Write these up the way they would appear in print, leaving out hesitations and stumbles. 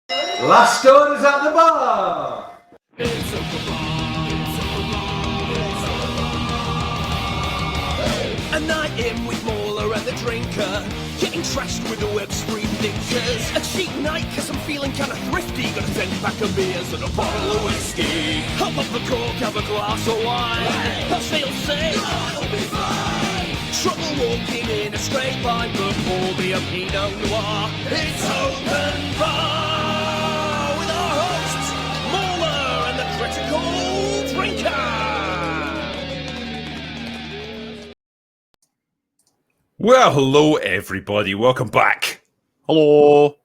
Last orders at the bar! A night in with Mauler and the drinker, getting trashed with the web screen dinkers. A cheap night cause I'm feeling kinda thrifty, got a 10-pack of beers and a bottle of whiskey. Hop up the cork, have a glass of wine, perhaps they'll say I'll be fine. Trouble walking in a straight line, but pour me a Pinot Noir. It's open bar with our hosts, Mauler and the critical drinker. Well, hello everybody. Welcome back. Hello.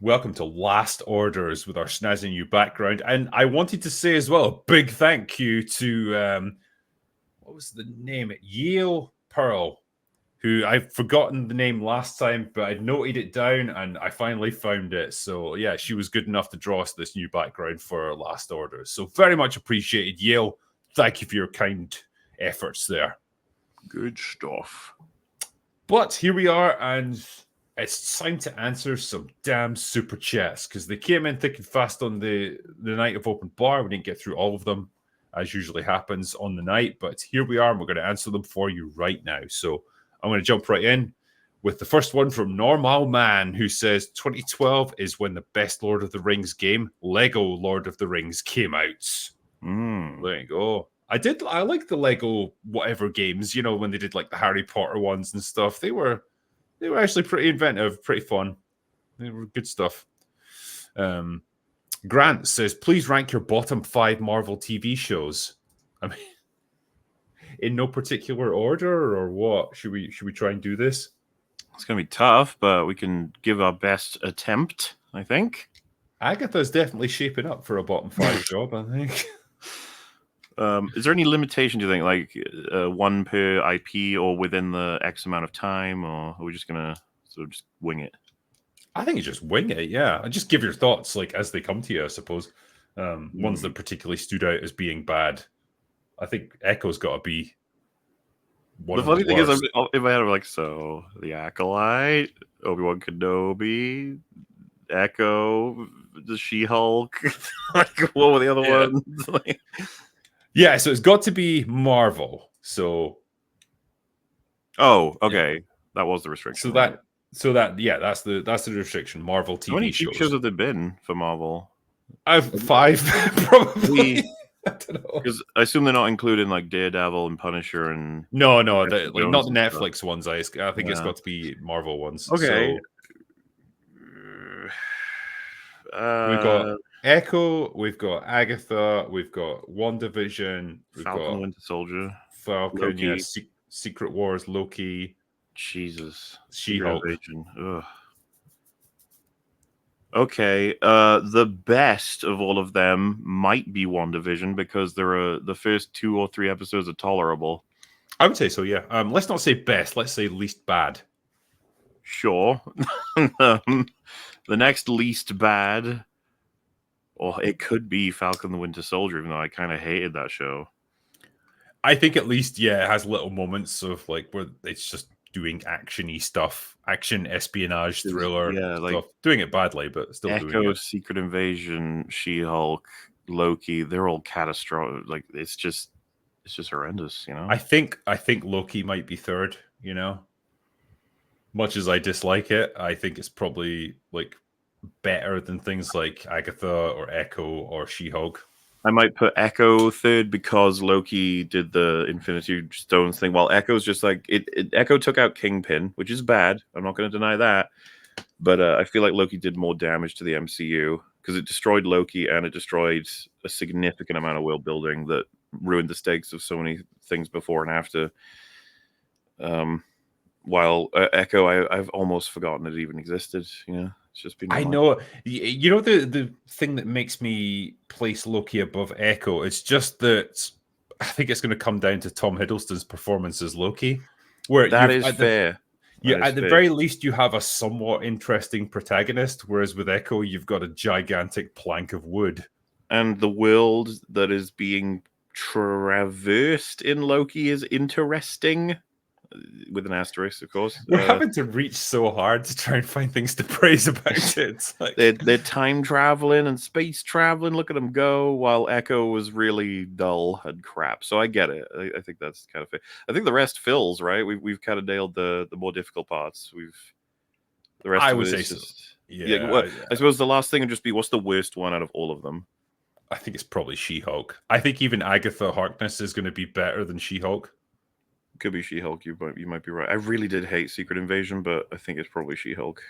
Welcome to Last Orders with our snazzy new background. And I wanted to say as well a big thank you to, what was the name? Yale Pearl, who I've forgotten the name last time, but I'd noted it down and I finally found it. So yeah, she was good enough to draw us this new background for our Last Orders. So very much appreciated, Yale. Thank you for your kind efforts there. Good stuff. But here we are, and it's time to answer some damn super chats because they came in thick and fast on the night of open bar. We didn't get through all of them, as usually happens on the night, but here we are, and we're going to answer them for you right now. So I'm going to jump right in with the first one from Normal Man, who says 2012 is when the best Lord of the Rings game, Lego Lord of the Rings, came out. There you go. I like the Lego whatever games, you know, when they did like the Harry Potter ones and stuff. They were actually pretty inventive, pretty fun. They were good stuff. Grant says, please rank your bottom 5 Marvel TV shows. I mean, in no particular order or what? Should we try and do this? It's gonna be tough, but we can give our best attempt, I think. Agatha's definitely shaping up for a bottom 5 job, I think. Is there any limitation, do you think, like one per IP or within the X amount of time, or are we just gonna sort of just wing it? I think you just wing it, yeah. And just give your thoughts like as they come to you, I suppose. Ones that particularly stood out as being bad. I think Echo's got to be one The of funny the thing is, worst. in my head, I'm like, so the Acolyte, Obi-Wan Kenobi, Echo, the She-Hulk. Like, what were the other ones? Like, Yeah, so it's got to be Marvel. So oh, okay, yeah. That was the restriction. So that's the restriction. Marvel TV shows. How many shows. shows have there been for Marvel? I've 5 probably. I don't know, because I assume they're not including like Daredevil and Punisher and no, like not the Netflix ones. I think it's got to be Marvel ones. Okay, so we've got Echo, we've got Agatha, we've got WandaVision, we've Falcon got Winter Soldier, Falcon, Loki. yeah, Secret Wars, Loki, Jesus, She-Hulk. Okay, the best of all of them might be WandaVision because the first 2 or 3 episodes are tolerable. I would say so, yeah. Let's not say best, let's say least bad. Sure. The next least bad, or it could be Falcon the Winter Soldier, even though I kind of hated that show. I think at least, yeah, it has little moments of like where it's just doing action-y stuff, action espionage thriller, stuff. Doing it badly, but still Echo, doing it. Secret Invasion, She-Hulk, Loki, they're all catastrophic. Like it's just horrendous, you know. I think Loki might be third, you know. Much as I dislike it, I think it's probably like better than things like Agatha or Echo or She-Hulk. I might put Echo third because Loki did the Infinity Stones thing, while Echo's just like Echo took out Kingpin, which is bad. I'm not going to deny that, but I feel like Loki did more damage to the MCU because it destroyed Loki and it destroyed a significant amount of world building that ruined the stakes of so many things before and after. While Echo, I've almost forgotten it even existed. You know, it's just been. I know. You know the thing that makes me place Loki above Echo. It's just that I think it's going to come down to Tom Hiddleston's performance as Loki. Where that is fair. At the very least, you have a somewhat interesting protagonist, whereas with Echo, you've got a gigantic plank of wood. And the world that is being traversed in Loki is interesting. with an asterisk, of course. We're having to reach so hard to try and find things to praise about it. It's like... they're time traveling and space traveling. Look at them go. While Echo was really dull and crap. So I get it. I think that's kind of fair. I think the rest fills, right. We've kind of nailed the more difficult parts. The rest I of would it say is so. just Yeah. I suppose the last thing would just be, what's the worst one out of all of them? I think it's probably She-Hulk. I think even Agatha Harkness is going to be better than She-Hulk. Could be She-Hulk. You might be right. I really did hate Secret Invasion, but I think it's probably She-Hulk.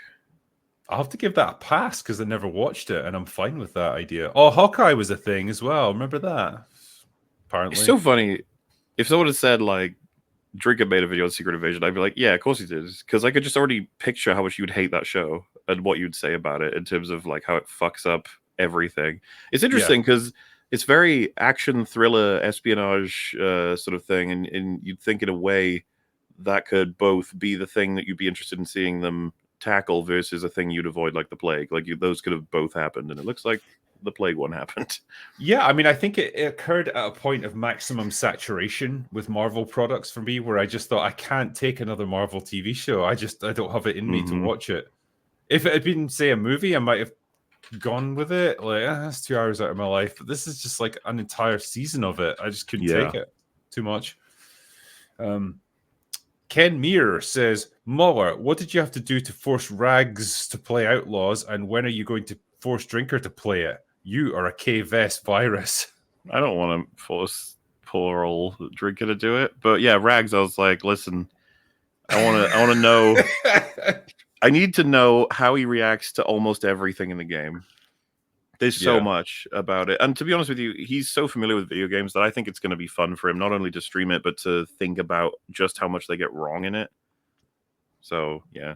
I'll have to give that a pass because I never watched it, and I'm fine with that idea. Oh, Hawkeye was a thing as well. Remember that? Apparently. It's so funny. If someone had said, like, Drinker made a video on Secret Invasion, I'd be like, yeah, of course he did. Because I could just already picture how much you would hate that show and what you'd say about it in terms of, like, how it fucks up everything. It's interesting because it's very action, thriller, espionage sort of thing. And you'd think in a way that could both be the thing that you'd be interested in seeing them tackle versus a thing you'd avoid, like the plague. Like, those could have both happened. And it looks like the plague one happened. Yeah, I mean, I think it occurred at a point of maximum saturation with Marvel products for me, where I just thought, I can't take another Marvel TV show. I don't have it in me to watch it. If it had been, say, a movie, I might have gone with it. Like, that's 2 hours out of my life. But this is just like an entire season of it. I just couldn't take it too much. Ken Meir says, Muller, what did you have to do to force Rags to play Outlaws, and when are you going to force Drinker to play it? You are a K-Vest virus. I don't want to force poor old Drinker to do it, but yeah, Rags, I was like, listen, I want to know. I need to know how he reacts to almost everything in the game. There's so much about it. And to be honest with you, he's so familiar with video games that I think it's going to be fun for him, not only to stream it, but to think about just how much they get wrong in it. So, yeah,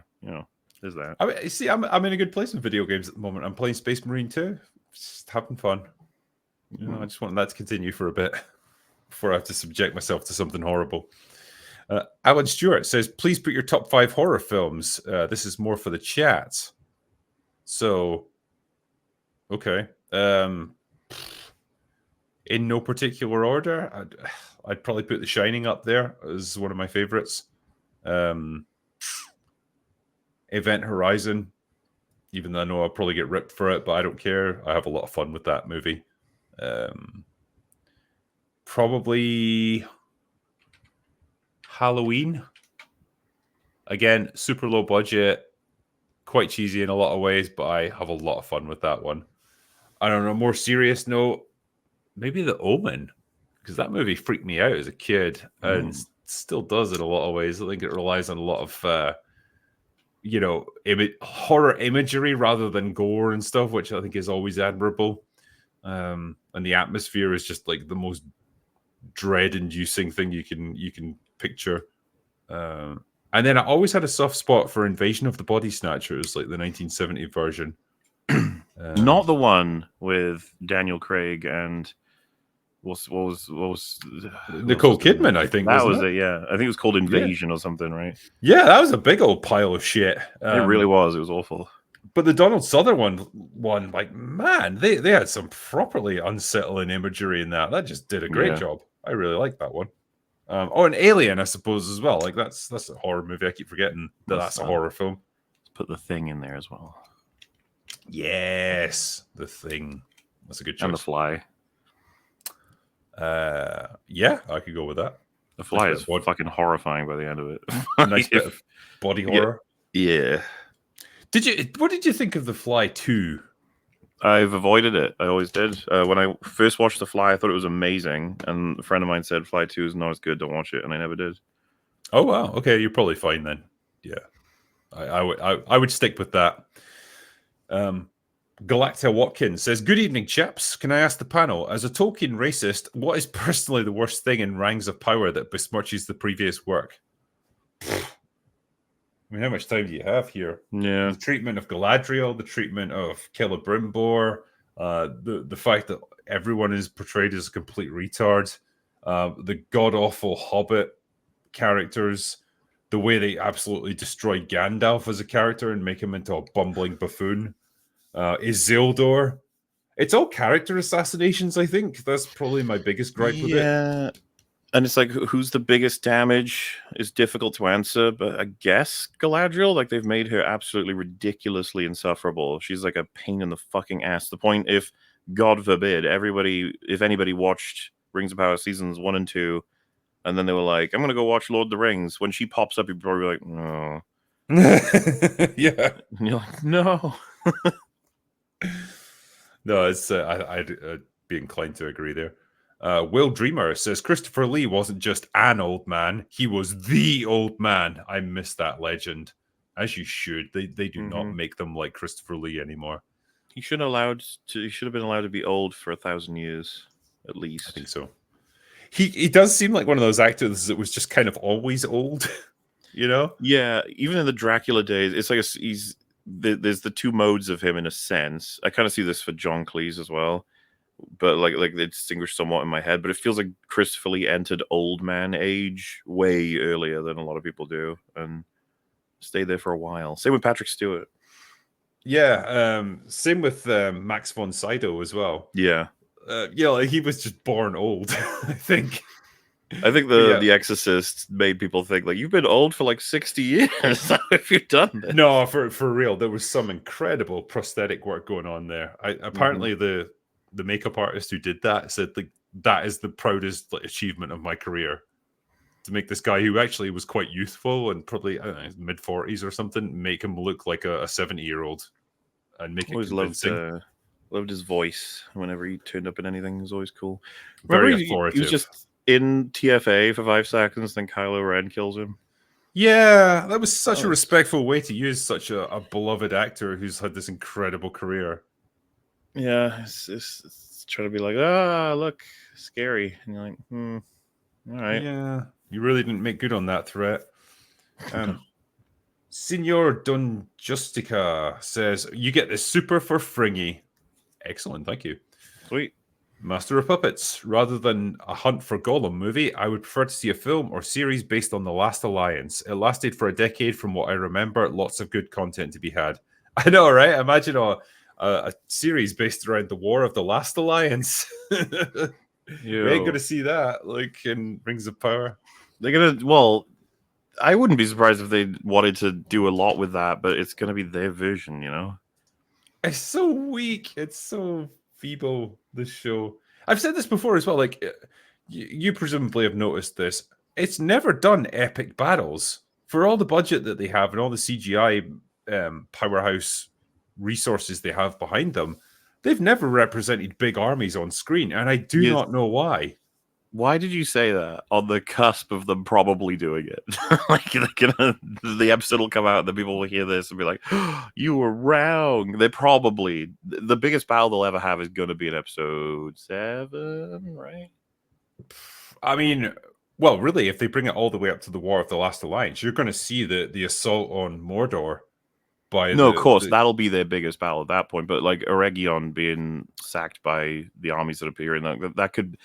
there's that. I mean, see, I'm in a good place with video games at the moment. I'm playing Space Marine 2. Just having fun. I just want that to continue for a bit before I have to subject myself to something horrible. Alan Stewart says, please put your top 5 horror films. This is more for the chat. So, okay. In no particular order, I'd probably put The Shining up there as one of my favorites. Event Horizon, even though I know I'll probably get ripped for it, but I don't care. I have a lot of fun with that movie. Probably Halloween. Again, super low budget, quite cheesy in a lot of ways, but I have a lot of fun with that one. I don't know, more serious note, maybe The Omen, because that movie freaked me out as a kid and still does in a lot of ways. I think it relies on a lot of horror imagery rather than gore and stuff, which I think is always admirable. And the atmosphere is just like the most dread-inducing thing you can picture. And then I always had a soft spot for Invasion of the Body Snatchers, like the 1970 version. Not the one with Daniel Craig and what was Nicole Kidman, I think. That was it, yeah. I think it was called Invasion or something, right? Yeah, that was a big old pile of shit. It really was. It was awful. But the Donald Sutherland one, like, man, they had some properly unsettling imagery in that. That just did a great job. I really like that one. And Alien, I suppose, as well. Like, that's a horror movie. I keep forgetting that's a horror film. Let's put The Thing in there as well. Yes, The Thing. That's a good choice. And The Fly. Yeah, I could go with that. The Fly is fucking horrifying by the end of it. Nice bit of body horror. Yeah. What did you think of The Fly 2? I've avoided it. I always did. When I first watched The Fly, I thought it was amazing. And a friend of mine said Fly 2 is not as good. Don't watch it. And I never did. Oh, wow. Okay, you're probably fine then. Yeah. I would stick with that. Galacta Watkins says, good evening, chaps. Can I ask the panel, as a Tolkien racist, what is personally the worst thing in Rings of Power that besmirches the previous work? I mean, how much time do you have here? Yeah. The treatment of Galadriel, the treatment of Celebrimbor, the fact that everyone is portrayed as a complete retard, the god-awful Hobbit characters, the way they absolutely destroy Gandalf as a character and make him into a bumbling buffoon. Isildur. It's all character assassinations, I think. That's probably my biggest gripe with it. And it's like, who's the biggest damage is difficult to answer, but I guess Galadriel, like they've made her absolutely ridiculously insufferable. She's like a pain in the fucking ass. The point, if God forbid, if anybody watched Rings of Power seasons 1 and 2, and then they were like, I'm going to go watch Lord of the Rings, when she pops up, you're probably like, no. Yeah. And you're like, no. No, it's I'd be inclined to agree there. Will Dreamer says Christopher Lee wasn't just an old man; he was the old man. I miss that legend, as you should. They do not make them like Christopher Lee anymore. He should have been allowed to be old for 1,000 years, at least. I think so. He does seem like one of those actors that was just kind of always old, you know? Yeah, even in the Dracula days, it's like there's the two modes of him in a sense. I kind of see this for John Cleese as well, but like they distinguish somewhat in my head. But it feels like Christopher Lee entered old man age way earlier than a lot of people do, and stayed there for a while. Same with Patrick Stewart. Yeah, same with Max von Sydow as well. Yeah, like he was just born old. I think The Exorcist made people think like, you've been old for like 60 years. How have you done this? No, for real, there was some incredible prosthetic work going on there. Apparently the makeup artist who did that said like that is the proudest achievement of my career, to make this guy who actually was quite youthful and probably, I don't know, mid-40s or something, make him look like a 70-year-old and make it convincing. Loved his voice whenever he turned up in anything. It was always cool. Very Remember authoritative. He was just in TFA for 5 seconds, then Kylo Ren kills him. Yeah, that was such a respectful way to use such a beloved actor who's had this incredible career. Yeah, it's trying to be like, look, scary. And you're like, all right. Yeah, you really didn't make good on that threat. Signor Don Justica says, you get the super for fringy. Excellent, thank you. Sweet. Master of Puppets. Rather than a Hunt for Gollum movie, I would prefer to see a film or series based on The Last Alliance. It lasted for a decade from what I remember. Lots of good content to be had. I know, right? Imagine a series based around the War of the Last Alliance. We ain't going to see that, like in Rings of Power. They're going to, well, I wouldn't be surprised if they wanted to do a lot with that, but it's going to be their version, you know? It's so weak. It's so feeble, this show. I've said this before as well. Like, you presumably have noticed this. It's never done epic battles. For all the budget that they have and all the CGI powerhouse resources they have behind them, they've never represented big armies on screen, and I do not know why. Why did you say that on the cusp of them probably doing it? Like, the episode will come out and the people will hear this and be like, oh, you were wrong. They probably, the biggest battle they'll ever have is going to be in episode 7, right? I mean, well, really, if they bring it all the way up to the War of the Last Alliance, you're going to see the assault on Mordor. Of course, that'll be their biggest battle at that point. But like Eregion being sacked by the armies that appear in that could,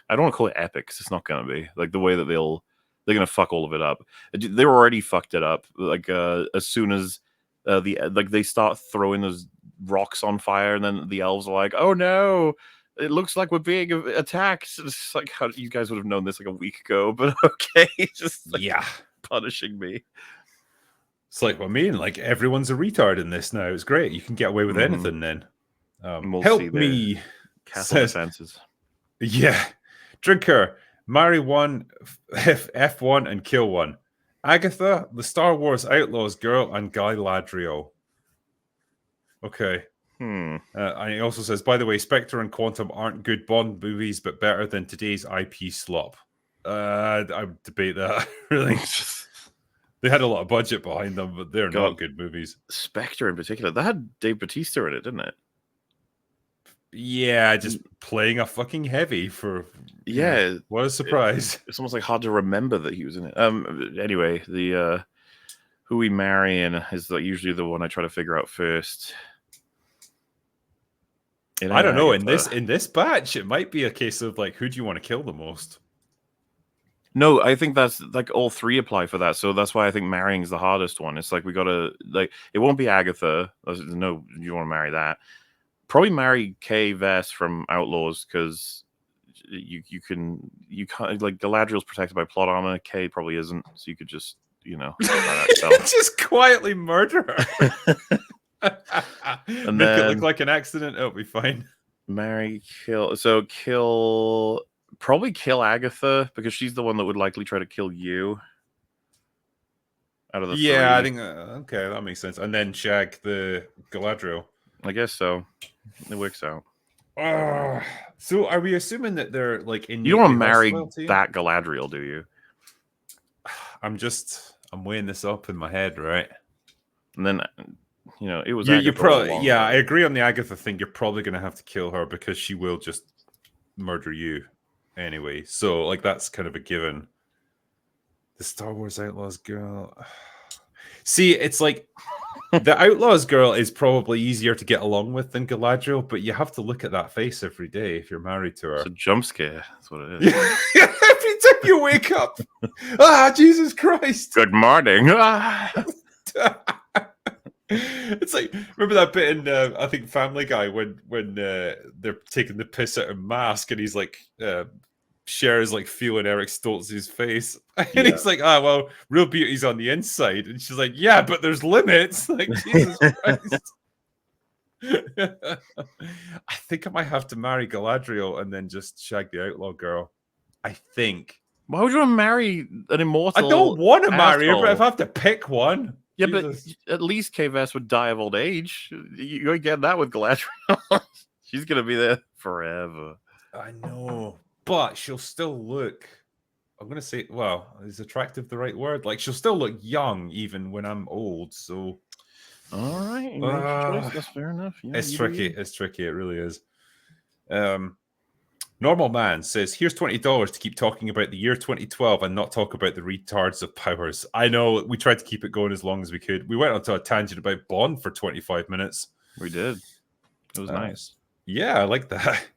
I don't want to call it epic because it's not going to be like the way that they're going to fuck all of it up. They're already fucked it up. Like as soon as they start throwing those rocks on fire, and then the elves are like, "Oh no, it looks like we're being attacked." It's like, how you guys would have known this like a week ago, but okay, just punishing me. It's like, I mean, like everyone's a retard in this now. It's great. You can get away with anything then. We'll help me. Castle defenses. Yeah. Drinker, marry one, F1 and kill one. Agatha, the Star Wars Outlaws girl, and Galadriel. Okay. And he also says, by the way, Spectre and Quantum aren't good Bond movies, but better than today's IP slop. I would debate that, really. They had a lot of budget behind them, but they're not good movies. Spectre in particular. That had Dave Bautista in it, didn't it? Yeah, just playing a fucking heavy for... Yeah. What a surprise. It's almost like hard to remember that he was in it. Anyway, the who we marry in is usually the one I try to figure out first. I don't know. In this batch, it might be a case of like, who do you want to kill the most? No, I think that's like all three apply for that. So that's why I think marrying is the hardest one. It's like we gotta it won't be Agatha. No, you want to marry that. Probably marry Kay Vess from Outlaws because you can't like Galadriel's protected by plot armor. Kay probably isn't, so you could just just quietly murder her. And make it then look like an accident. It'll be fine. Marry, kill. Probably kill Agatha because she's the one that would likely try to kill you. Out of the three. I think okay, that makes sense. And then shag the Galadriel. I guess so. It works out. So are we assuming that they're like in? You don't want to marry that Galadriel, do you? I'm weighing this up in my head, right? And then, it was. You probably, I agree on the Agatha thing. You're probably going to have to kill her because she will just murder you anyway. So, like, that's kind of a given. The Star Wars Outlaws girl. See, it's like the Outlaws girl is probably easier to get along with than Galadriel, but you have to look at that face every day if you're married to her. It's a jump scare. That's what it is. Every time you wake up, Jesus Christ! Good morning. It's like, remember that bit in I think Family Guy when they're taking the piss out of Mask and he's like Cher is like feeling Eric Stoltz's face and he's like, well, real beauty's on the inside, and she's like, yeah, but there's limits. Like, Jesus Christ. I think I might have to marry Galadriel and then just shag the outlaw girl. I think. Why would you want to marry an immortal? I don't want to marry her, but if I have to pick one. Yeah, Jesus. But at least K-Vest would die of old age. You ain't getting that with Galadriel. She's going to be there forever. I know. But she'll still look, I'm going to say, well, is attractive the right word? Like, she'll still look young even when I'm old, so. All right. You make your choice. That's fair enough. Yeah, it's tricky. It's tricky. It really is. Normal Man says, here's $20 to keep talking about the year 2012 and not talk about the retards of Powers. I know we tried to keep it going as long as we could. We went onto a tangent about Bond for 25 minutes. We did. It was nice. Yeah, I like that.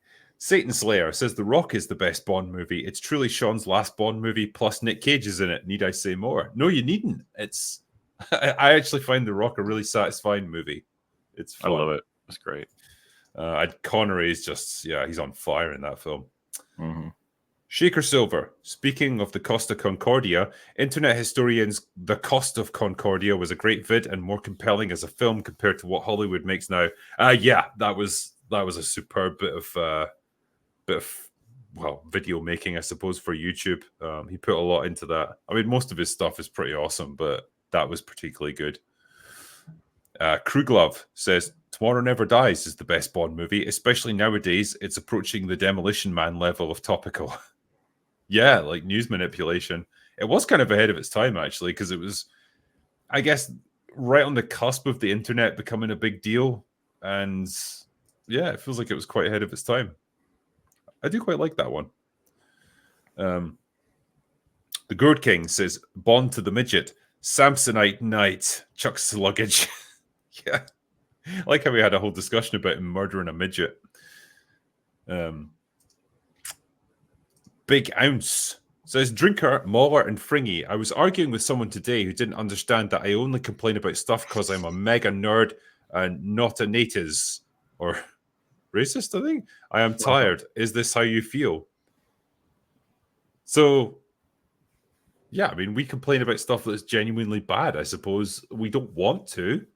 Satan Slayer says The Rock is the best Bond movie. It's truly Sean's last Bond movie, plus Nick Cage is in it. Need I say more? No, you needn't. It's I actually find The Rock a really satisfying movie. It's fun. I love it. It's great. Connery is just, he's on fire in that film. Mm-hmm. Shaker Silver, speaking of the Costa Concordia, internet historians, The Cost of Concordia was a great vid and more compelling as a film compared to what Hollywood makes now. That was a superb bit of video making, I suppose, for YouTube. He put a lot into that. I mean, most of his stuff is pretty awesome, but that was particularly good. Kruglov says, Tomorrow Never Dies is the best Bond movie, especially nowadays. It's approaching the Demolition Man level of topical. Yeah, like news manipulation. It was kind of ahead of its time, actually, because it was, I guess, right on the cusp of the internet becoming a big deal. And yeah, it feels like it was quite ahead of its time. I do quite like that one. The Gourd King says, Bond to the midget. Samsonite night. Chuck's luggage. Yeah. I like how we had a whole discussion about him murdering a midget. Big Ounce says, Drinker, Mauler, and Fringy. I was arguing with someone today who didn't understand that I only complain about stuff because I'm a mega nerd and not a natives or racist, I think. I am tired. Is this how you feel? So, yeah, I mean, we complain about stuff that's genuinely bad, I suppose. We don't want to. It'd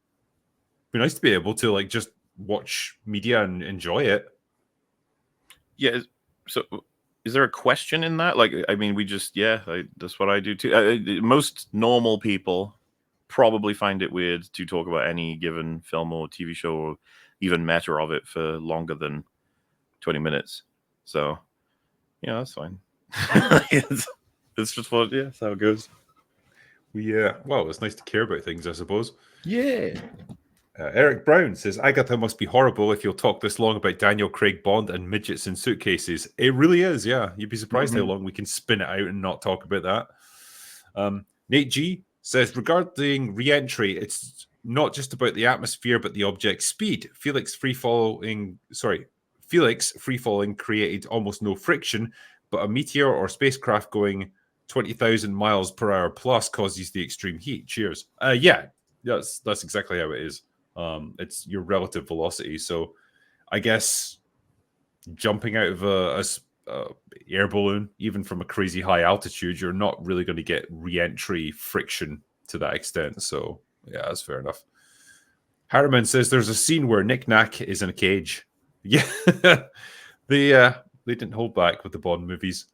be nice to be able to, like, just watch media and enjoy it. Yeah, so is there a question in that? Like, I mean, that's what I do too. Most normal people probably find it weird to talk about any given film or TV show or even meta of it for longer than 20 minutes. So, yeah, that's fine. It's just what, that's how it goes. Well, it's nice to care about things, I suppose. Yeah. Eric Brown says, Agatha must be horrible if you'll talk this long about Daniel Craig Bond and midgets in suitcases. It really is, yeah. You'd be surprised how long we can spin it out and not talk about that. Nate G says, regarding re-entry, it's not just about the atmosphere, but the object's speed. Felix free-falling created almost no friction, but a meteor or spacecraft going 20,000 miles per hour plus causes the extreme heat. Cheers. That's exactly how it is. It's your relative velocity. So I guess jumping out of a air balloon, even from a crazy high altitude, you're not really going to get re-entry friction to that extent. So yeah, that's fair enough. Harriman says there's a scene where Nick Nack is in a cage. Yeah, they didn't hold back with the Bond movies.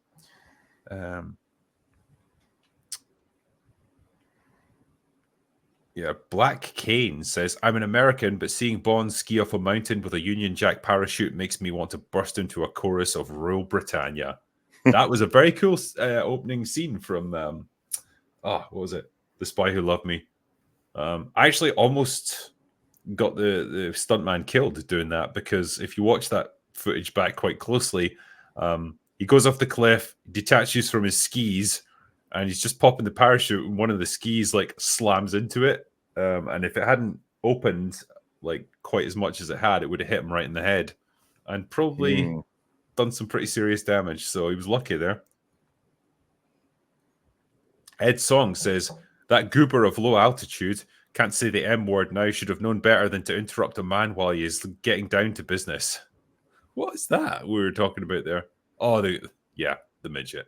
Yeah, Black Kane says, I'm an American, but seeing Bond ski off a mountain with a Union Jack parachute makes me want to burst into a chorus of Royal Britannia. That was a very cool opening scene from, what was it? The Spy Who Loved Me. I actually almost got the stuntman killed doing that, because if you watch that footage back quite closely, he goes off the cliff, detaches from his skis, and he's just popping the parachute, and one of the skis like slams into it. And if it hadn't opened like quite as much as it had, it would have hit him right in the head and probably done some pretty serious damage. So he was lucky there. Ed Song says, that goober of low altitude can't say the M word now, should have known better than to interrupt a man while he is getting down to business. What is that we were talking about there? Oh, the midget.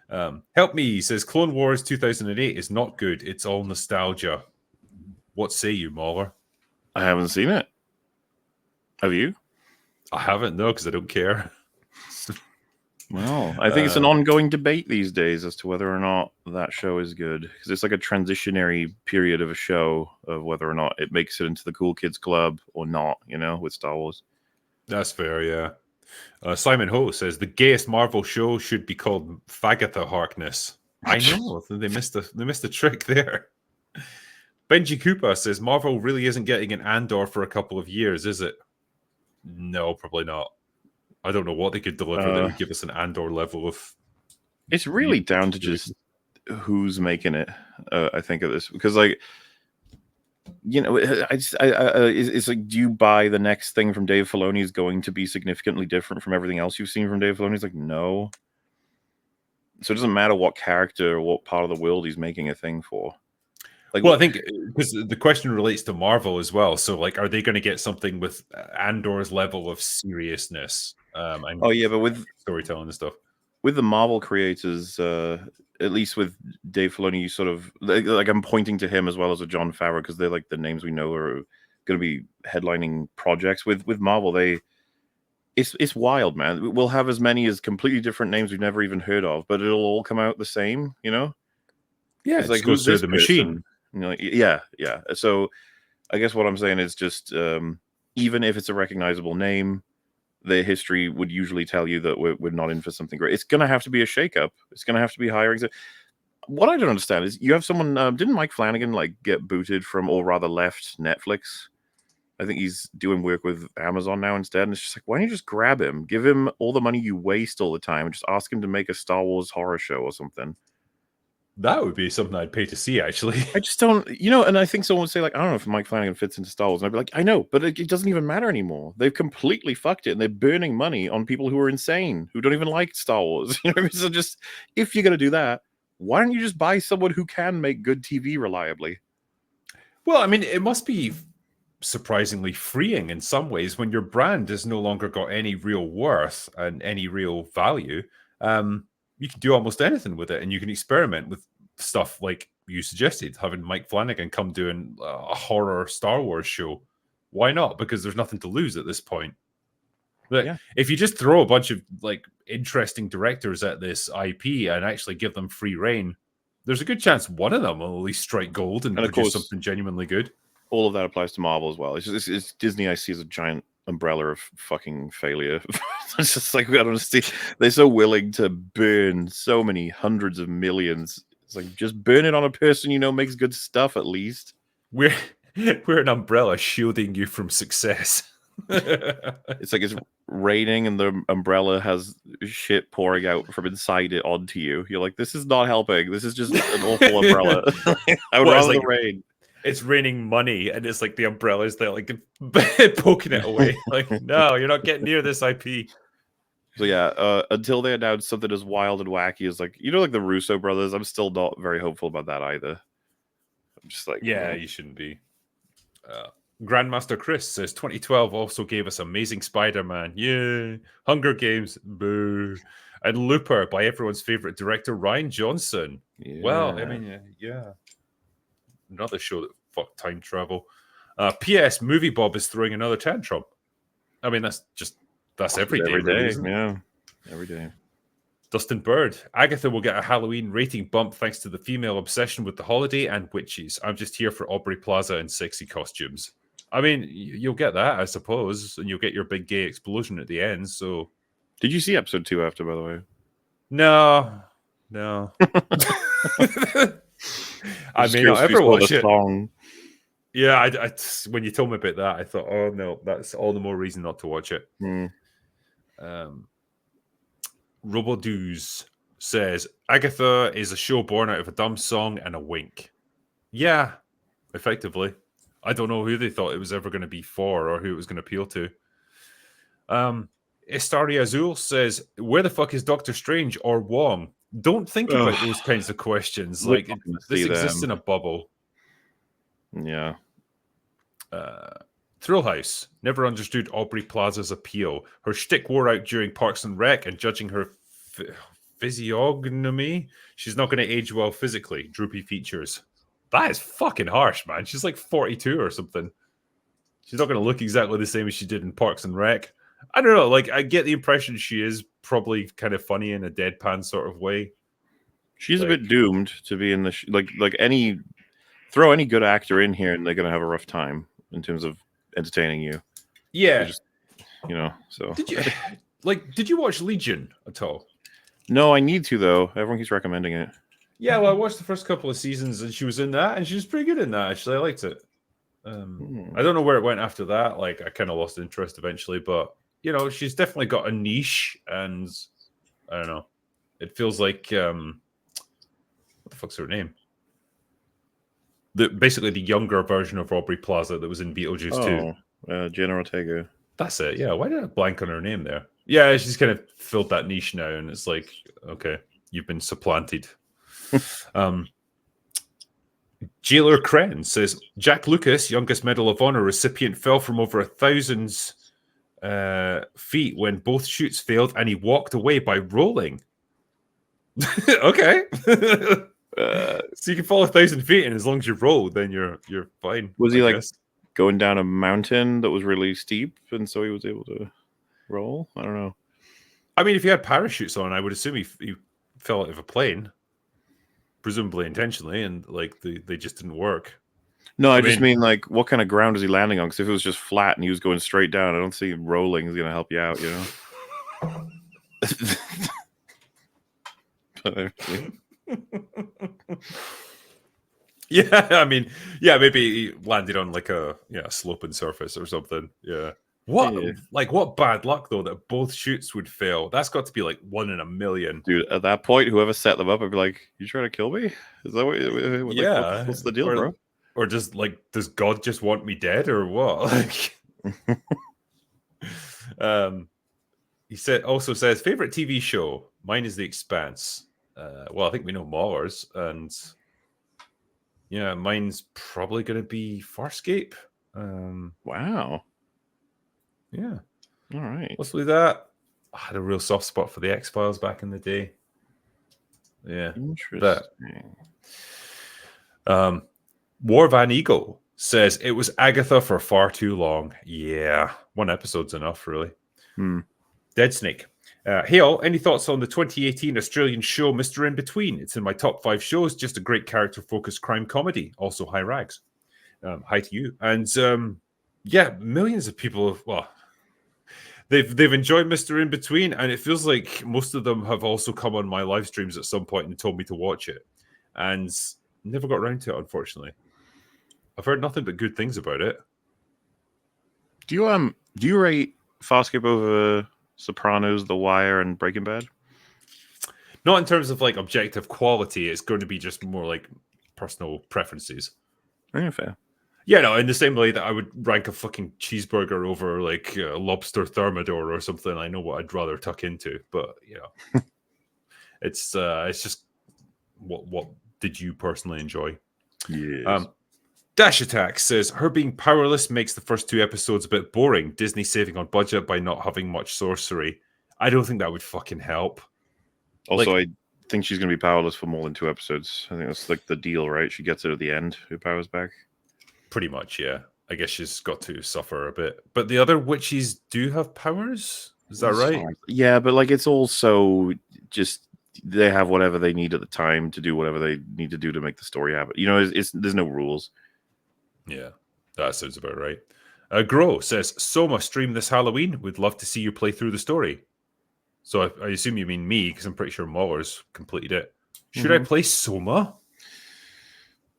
Help me, he says, Clone Wars 2008 is not good. It's all nostalgia. What say you, Mauler? I haven't seen it. Have you? I haven't, no, because I don't care. Well, I think it's an ongoing debate these days as to whether or not that show is good, because it's like a transitionary period of a show of whether or not it makes it into the cool kids club or not, with Star Wars. That's fair, yeah. Simon Ho says the gayest Marvel show should be called Fagatha Harkness. I know they missed a trick there. Benji Cooper says Marvel really isn't getting an Andor for a couple of years, is it? No, probably not. I don't know what they could deliver that would give us an Andor level of. It's really down to just who's making it. I think of this because, like, it's like, do you buy the next thing from Dave Filoni is going to be significantly different from everything else you've seen from Dave Filoni? It's like, no. So it doesn't matter what character or what part of the world he's making a thing for. Like, well, I think because the question relates to Marvel as well. So, like, are they going to get something with Andor's level of seriousness? And but with storytelling and stuff. With the Marvel creators, at least with Dave Filoni, you sort of like I'm pointing to him as well as a Jon Favreau because they're like the names we know are going to be headlining projects. With Marvel, it's wild, man. We'll have as many as completely different names we've never even heard of, but it'll all come out the same, Yeah, it's like goes through the machine. Yeah. So I guess what I'm saying is just even if it's a recognizable name, the history would usually tell you that we're not in for something great. It's going to have to be a shakeup. It's going to have to be hiring. What I don't understand is you have someone. Didn't Mike Flanagan get booted from, or rather left Netflix? I think he's doing work with Amazon now instead. And it's just like, why don't you just grab him, give him all the money you waste all the time, and just ask him to make a Star Wars horror show or something. That would be something I'd pay to see, actually. I just don't, and I think someone would say, like, I don't know if Mike Flanagan fits into Star Wars. And I'd be like, I know, but it doesn't even matter anymore. They've completely fucked it, and they're burning money on people who are insane, who don't even like Star Wars. So just, if you're going to do that, why don't you just buy someone who can make good TV reliably? Well, I mean, it must be surprisingly freeing in some ways when your brand has no longer got any real worth and any real value. You can do almost anything with it, and you can experiment with stuff like you suggested, having Mike Flanagan come doing a horror Star Wars show. Why not? Because there's nothing to lose at this point. If you just throw a bunch of interesting directors at this IP and actually give them free reign, there's a good chance one of them will at least strike gold and produce course, something genuinely good. All of that applies to Marvel as well. It's Disney I see as a giant umbrella of fucking failure. It's just like, I don't understand. They're so willing to burn so many hundreds of millions. It's like, just burn it on a person makes good stuff at least. We're an umbrella shielding you from success. It's like it's raining and the umbrella has shit pouring out from inside it onto you. You're like, this is not helping. This is just an awful umbrella. I would rather the rain. It's raining money, and it's like the umbrella's there, poking it away. Like, no, you're not getting near this IP. So yeah, until they announce something as wild and wacky as like the Russo brothers, I'm still not very hopeful about that either. I'm just like, yeah, you shouldn't be. Grandmaster Chris says 2012 also gave us Amazing Spider-Man. Yeah. Hunger Games. Boo. And Looper by everyone's favorite director, Ryan Johnson. Yeah. Well, I mean, yeah. Another show that fucked time travel. P.S. Movie Bob is throwing another tantrum. I mean, that's every day, every really, day. isn't it? Yeah, every day. Dustin Bird. Agatha will get a Halloween rating bump thanks to the female obsession with the holiday and witches. I'm just here for Aubrey Plaza and sexy costumes. I mean, you'll get that, I suppose, and you'll get your big gay explosion at the end. So, Did you see episode 2 after, by the way? no. I may not ever watch it. Song. Yeah, I when you told me about that, I thought, oh no, that's all the more reason not to watch it. Robodoos says Agatha is a show born out of a dumb song and a wink. Yeah, effectively. I don't know who they thought it was ever going to be for or who it was going to appeal to. Estaria Azul says, where the fuck is Doctor Strange or Wong? Don't think about those kinds of questions. Like, this exists in a bubble. Yeah. Thrill House never understood Aubrey Plaza's appeal. Her shtick wore out during Parks and Rec, and judging her physiognomy, she's not going to age well physically. Droopy features. That is fucking harsh, man. She's like 42 or something. She's not going to look exactly the same as she did in Parks and Rec. I don't know. Like, I get the impression she is probably kind of funny in a deadpan sort of way. She's a bit doomed to be in the throw any good actor in here, and they're going to have a rough time in terms of entertaining you. Yeah, just, So did you watch Legion at all? No, I need to though. Everyone keeps recommending it. Yeah, well, I watched the first couple of seasons, and she was in that, and she was pretty good in that. Actually, I liked it. I don't know where it went after that. Like, I kind of lost interest eventually, but she's definitely got a niche, and I don't know. It feels like what the fuck's her name? Basically the younger version of Aubrey Plaza that was in Beetlejuice 2. Jenna Ortega. That's it. Yeah. Why did I blank on her name there? Yeah, she's kind of filled that niche now, and it's like, okay, you've been supplanted. Jailer Kren says Jack Lucas, youngest Medal of Honor recipient, fell from over 1,000 feet when both shoots failed, and he walked away by rolling. Okay. So you can fall 1,000 feet, and as long as you roll, then you're fine. Was he going down a mountain that was really steep, and so he was able to roll? I don't know. I mean, if he had parachutes on, I would assume he fell out of a plane, presumably intentionally, and they just didn't work. No, I just mean what kind of ground is he landing on? Because if it was just flat and he was going straight down, I don't see him rolling is going to help you out, Yeah, I mean, maybe he landed on a sloping surface or something. Yeah. What bad luck though that both shoots would fail. That's got to be 1 in a million. Dude, at that point, whoever set them up would be like, "You trying to kill me? Is that what? What's the deal, bro?" Or just does God just want me dead or what? He also says favorite TV show. Mine is The Expanse. Well, I think we know Mallers, and yeah, mine's probably going to be Farscape. Wow. Yeah. All right. Let's do that. I had a real soft spot for the X-Files back in the day. Yeah. Interesting. War Van Eagle says it was Agatha for far too long. Yeah. One episode's enough, really. Dead Snake. Hey all, any thoughts on the 2018 Australian show Mr. In Between? It's in my top 5 shows. Just a great character-focused crime comedy. Also high rags. Hi to you. And yeah, millions of people. They've enjoyed Mr. In Between, and it feels like most of them have also come on my live streams at some point and told me to watch it, and never got around to it. Unfortunately, I've heard nothing but good things about it. Do you rate Farscape over Sopranos, The Wire, and Breaking Bad? Not in terms of objective quality. It's going to be just more personal preferences. Yeah, fair. Yeah, no, in the same way that I would rank a fucking cheeseburger over a lobster thermidor or something. I know what I'd rather tuck into, but it's just what did you personally enjoy? Yes. Dash Attack says her being powerless makes the first 2 episodes a bit boring. Disney saving on budget by not having much sorcery. I don't think that would fucking help. Also, I think she's going to be powerless for more than 2 episodes. I think that's like the deal, right? She gets it at the end. Her powers back. Pretty much, yeah. I guess she's got to suffer a bit. But the other witches do have powers? Is that right? Yeah, but like it's also just they have whatever they need at the time to do whatever they need to do to make the story happen. You know, there's no rules. Yeah, that sounds about right. Grow says, Soma stream this Halloween. Would love to see you play through the story. So I assume you mean me, because I'm pretty sure Mahler's completed it. Should I play Soma?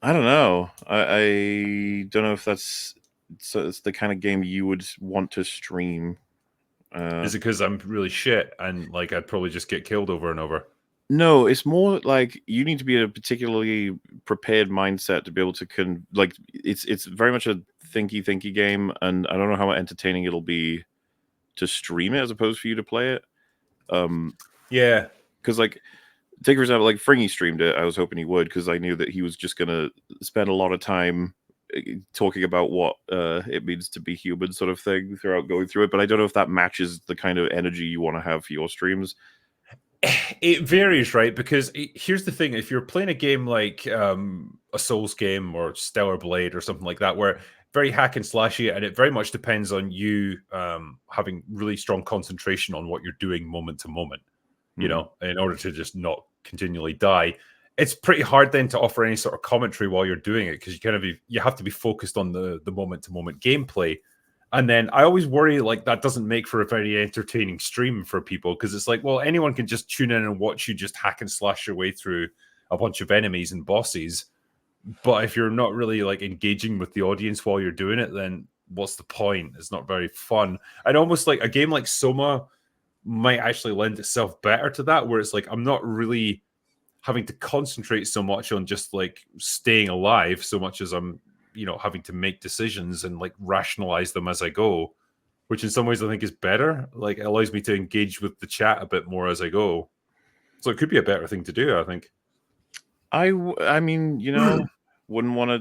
I don't know. I don't know if it's the kind of game you would want to stream. Is it because I'm really shit and like I'd probably just get killed over and over? No, it's more like you need to be in a particularly prepared mindset to be able to it's very much a thinky game, and I don't know how entertaining it'll be to stream it as opposed for you to play it. Yeah, because like take for example, like Fringy streamed it. I was hoping he would because I knew that he was just gonna spend a lot of time talking about what it means to be human, sort of thing, throughout going through it. But I don't know if that matches the kind of energy you want to have for your streams. It varies, right? Because here's the thing: if you're playing a game like a Souls game or Stellar Blade or something like that, where very hack and slashy, and it very much depends on you having really strong concentration on what you're doing moment to moment, you know, in order to just not continually die. It's pretty hard then to offer any sort of commentary while you're doing it because you have to be focused on the moment to moment gameplay. And then I always worry like that doesn't make for a very entertaining stream for people because it's like, well, anyone can just tune in and watch you just hack and slash your way through a bunch of enemies and bosses. But if you're not really like engaging with the audience while you're doing it, then what's the point? It's not very fun. And almost like a game like Soma might actually lend itself better to that, where it's like I'm not really having to concentrate so much on just like staying alive so much as I'm, you know, having to make decisions and like rationalize them as I go, which in some ways I think is better. Like it allows me to engage with the chat a bit more as I go. So it could be a better thing to do, I think. I mean, you know, wouldn't want to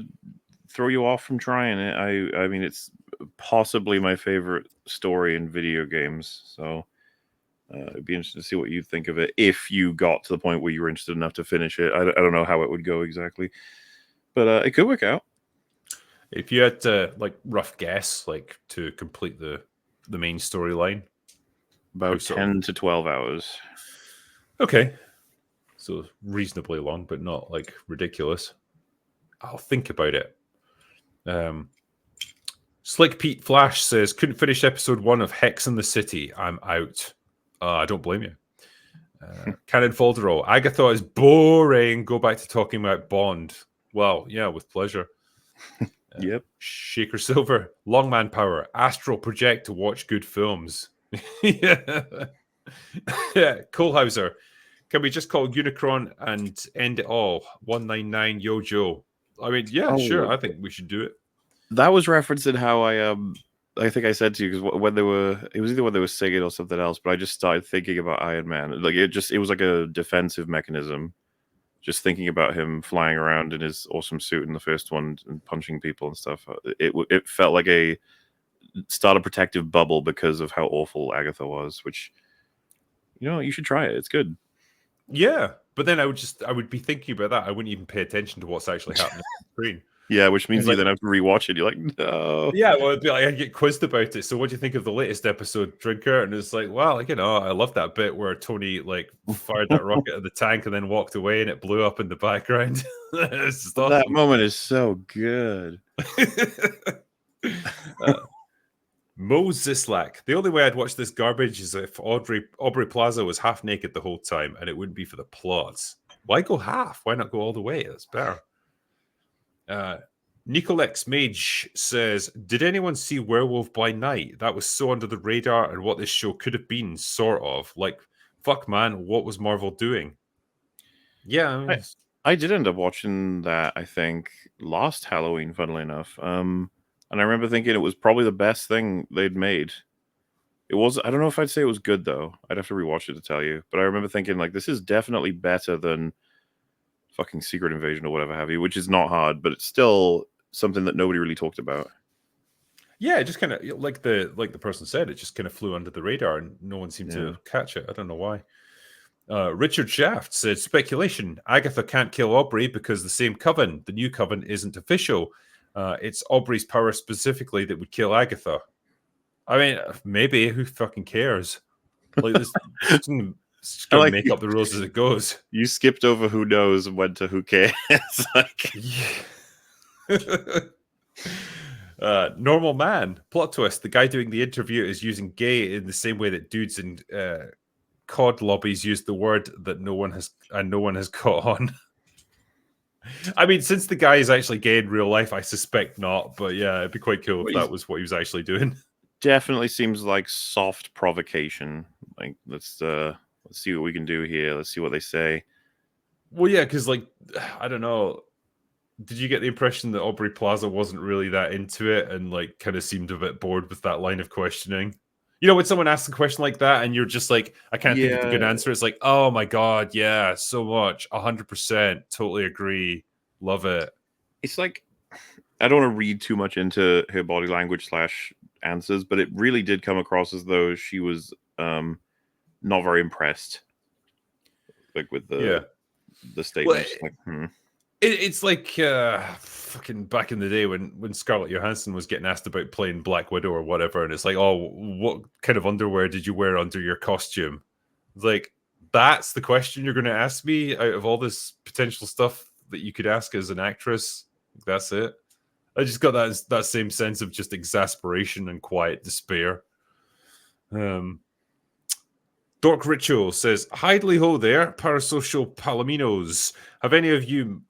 throw you off from trying it. I mean, it's possibly my favorite story in video games. So it'd be interesting to see what you think of it if you got to the point where you were interested enough to finish it. I don't know how it would go exactly, but it could work out. If you had to like rough guess, like to complete the main storyline, about 10 to 12 hours. Okay, so reasonably long, but not like ridiculous. I'll think about it. Slick Pete Flash says couldn't finish episode 1 of Hex in the City. I'm out. I don't blame you. Cannon Faldero, Agatha is boring. Go back to talking about Bond. Well, yeah, with pleasure. Yep. Shaker Silver, Longman Power, Astral Project to watch good films. Yeah. Kohlhauser, can we just call Unicron and end it all? 199 Yo Joe. I mean, yeah, sure. I think we should do it. That was referencing how I think I said to you because when it was either when they were singing or something else, but I just started thinking about Iron Man. Like it was like a defensive mechanism. Just thinking about him flying around in his awesome suit in the first one and punching people and stuff, it felt like a start a protective bubble because of how awful Agatha was. Which, you know, you should try it. It's good. Yeah, but then I would be thinking about that. I wouldn't even pay attention to what's actually happening on the screen. Yeah, which means you then have to rewatch it. You're like, no. Yeah, well, it'd be like I get quizzed about it. So, what do you think of the latest episode, Drinker? And it's like, well, you know, I love that bit where Tony like fired that rocket at the tank and then walked away, and it blew up in the background. Awesome. That moment is so good. Moses Zislak. The only way I'd watch this garbage is if Aubrey Plaza was half naked the whole time, and it wouldn't be for the plots. Why go half? Why not go all the way? That's better. Nicolex Mage says, did anyone see Werewolf by Night? That was so under the radar and what this show could have been, sort of. Like, fuck, man, what was Marvel doing? Yeah. I did end up watching that, I think, last Halloween, funnily enough. And I remember thinking it was probably the best thing they'd made. It was, I don't know if I'd say it was good, though. I'd have to rewatch it to tell you. But I remember thinking, like, this is definitely better than fucking Secret Invasion or whatever have you, which is not hard, but it's still something that nobody really talked about. Yeah, it just kind of like the person said, it just kind of flew under the radar, and no one seemed Yeah. to catch it. I don't know why. Richard Shaft said, speculation. Agatha can't kill Aubrey because the same coven, the new coven, isn't official. It's Aubrey's power specifically that would kill Agatha. I mean, maybe. Who fucking cares? Like this, just gonna like make up the rules as it goes. You skipped over who knows and went to who cares. Like, Normal man. Plot twist. The guy doing the interview is using gay in the same way that dudes in COD lobbies use the word that no one has caught on. I mean, since the guy is actually gay in real life, I suspect not. But yeah, it'd be quite cool if that was what he was actually doing. Definitely seems like soft provocation. Like, let's see what we can do here. Let's see what they say. Well, yeah, because like, I don't know. Did you get the impression that Aubrey Plaza wasn't really that into it and like kind of seemed a bit bored with that line of questioning? You know, when someone asks a question like that and you're just like, I can't think of the good answer. It's like, oh my God, yeah, so much. 100%. Totally agree. Love it. It's like, I don't want to read too much into her body language / answers, but it really did come across as though she was not very impressed. Like with the statements. Well, it's like fucking back in the day when Scarlett Johansson was getting asked about playing Black Widow or whatever, and it's like, oh, what kind of underwear did you wear under your costume? It's like, that's the question you're going to ask me out of all this potential stuff that you could ask as an actress? That's it. I just got that same sense of just exasperation and quiet despair. Dork Ritual says, Hidely ho there, parasocial palominos. Have any of you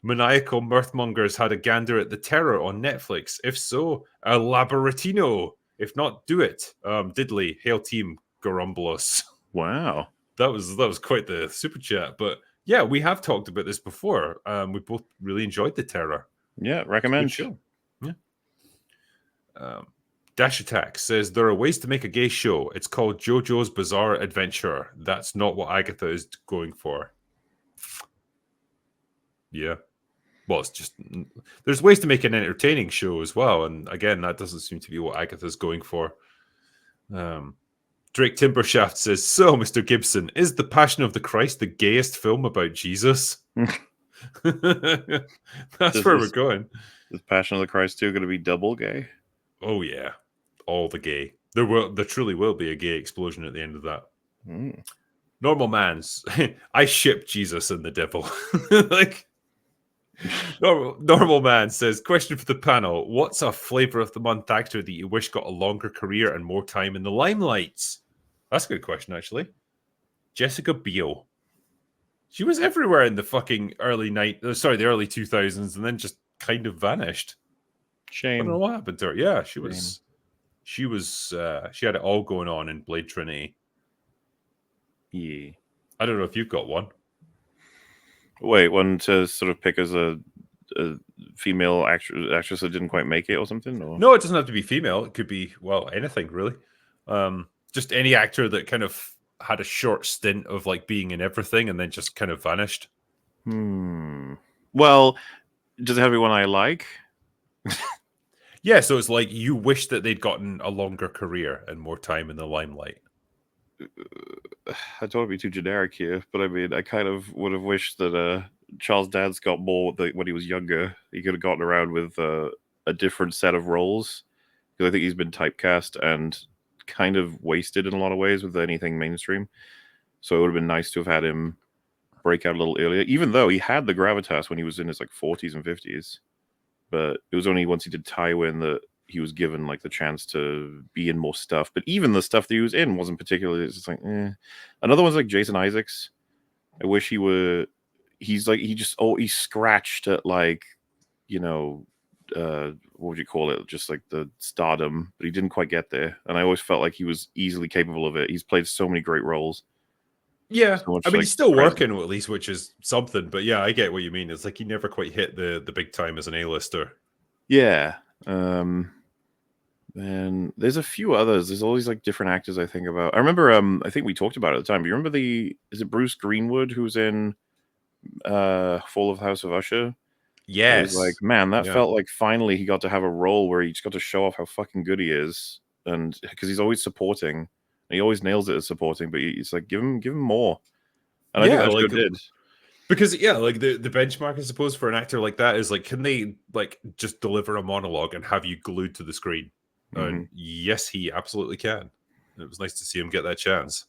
maniacal mirthmongers had a gander at The Terror on Netflix? If so, elaboratino. If not, do it. Diddley, hail team, Gorumbulos. Wow. That was quite the super chat. But yeah, we have talked about this before. We both really enjoyed The Terror. Yeah, recommend. Good show. Yeah. Dash Attack says, there are ways to make a gay show. It's called JoJo's Bizarre Adventure. That's not what Agatha is going for. Yeah. Well, it's just, there's ways to make an entertaining show as well. And again, that doesn't seem to be what Agatha's going for. Drake Timbershaft says, so, Mr. Gibson, is The Passion of the Christ the gayest film about Jesus? That's where we're going. Is Passion of the Christ 2 going to be double gay? Oh, yeah. All the gay. There truly will be a gay explosion at the end of that. Normal man's. I ship Jesus and the devil. Like, normal man says, question for the panel. What's a flavor of the month actor that you wish got a longer career and more time in the limelight? That's a good question, actually. Jessica Biel. She was everywhere in the fucking the early 2000s, and then just kind of vanished. Shame. I don't know what happened to her. Yeah, she had it all going on in Blade Trinity. Yeah. I don't know if you've got one. Wait, one to sort of pick as a female actress that didn't quite make it or something? Or? No, it doesn't have to be female. It could be, well, anything really. Just any actor that kind of had a short stint of like being in everything and then just kind of vanished. Well, does it have to be one I like? Yeah, so it's like you wish that they'd gotten a longer career and more time in the limelight. I don't want to be too generic here, but I mean, I kind of would have wished that Charles Dance got more when he was younger. He could have gotten around with a different set of roles. Because I think he's been typecast and kind of wasted in a lot of ways with anything mainstream. So it would have been nice to have had him break out a little earlier, even though he had the gravitas when he was in his like 40s and 50s. But it was only once he did Tywin that he was given like the chance to be in more stuff. But even the stuff that he was in wasn't particularly. It's just like, Another one's like Jason Isaacs. I wish he's scratched at like, what would you call it? Just like the stardom, but he didn't quite get there. And I always felt like he was easily capable of it. He's played so many great roles. Yeah, so much, I mean, like, he's still working at least, which is something. But yeah, I get what you mean. It's like he never quite hit the big time as an A-lister. Yeah. And there's a few others. There's all these like different actors I think about. I remember, I think we talked about it at the time. But you remember is it Bruce Greenwood who's in Fall of the House of Usher? It was like, Yes. man, that Yeah. felt like finally he got to have a role where he just got to show off how fucking good he is, and because he's always supporting, and he always nails it as supporting. But it's like give him more, and I think Yeah, that show like did. because like the benchmark I suppose for an actor like that is like, can they like just deliver a monologue and have you glued to the screen? And yes, he absolutely can. And it was nice to see him get that chance.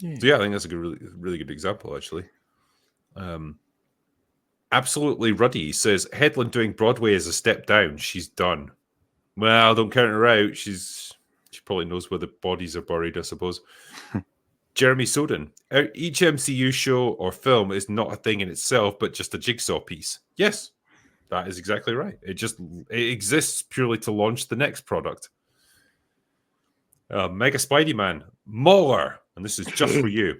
So yeah, I think that's a good, really good example actually. Absolutely Ruddy says Headland doing Broadway is a step down. She's done. Well, don't count her out. She probably knows where the bodies are buried, I suppose. Jeremy Soden. Each MCU show or film is not a thing in itself, but just a jigsaw piece. Yes, that is exactly right. It exists purely to launch the next product. Mega Spidey Man. Muller. And this is just for you.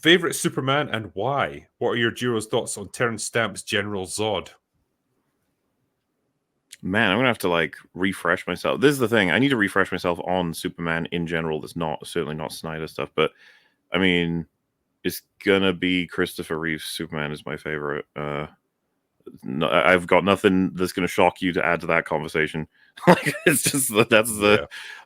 Favorite Superman and why? What are your Giro's thoughts on Terrence Stamp's General Zod? Man, I'm gonna have to like refresh myself. This is the thing. I need to refresh myself on Superman in general. That's certainly not Snyder stuff. But I mean, it's gonna be Christopher Reeve's Superman is my favorite. I've got nothing that's gonna shock you to add to that conversation. Like it's just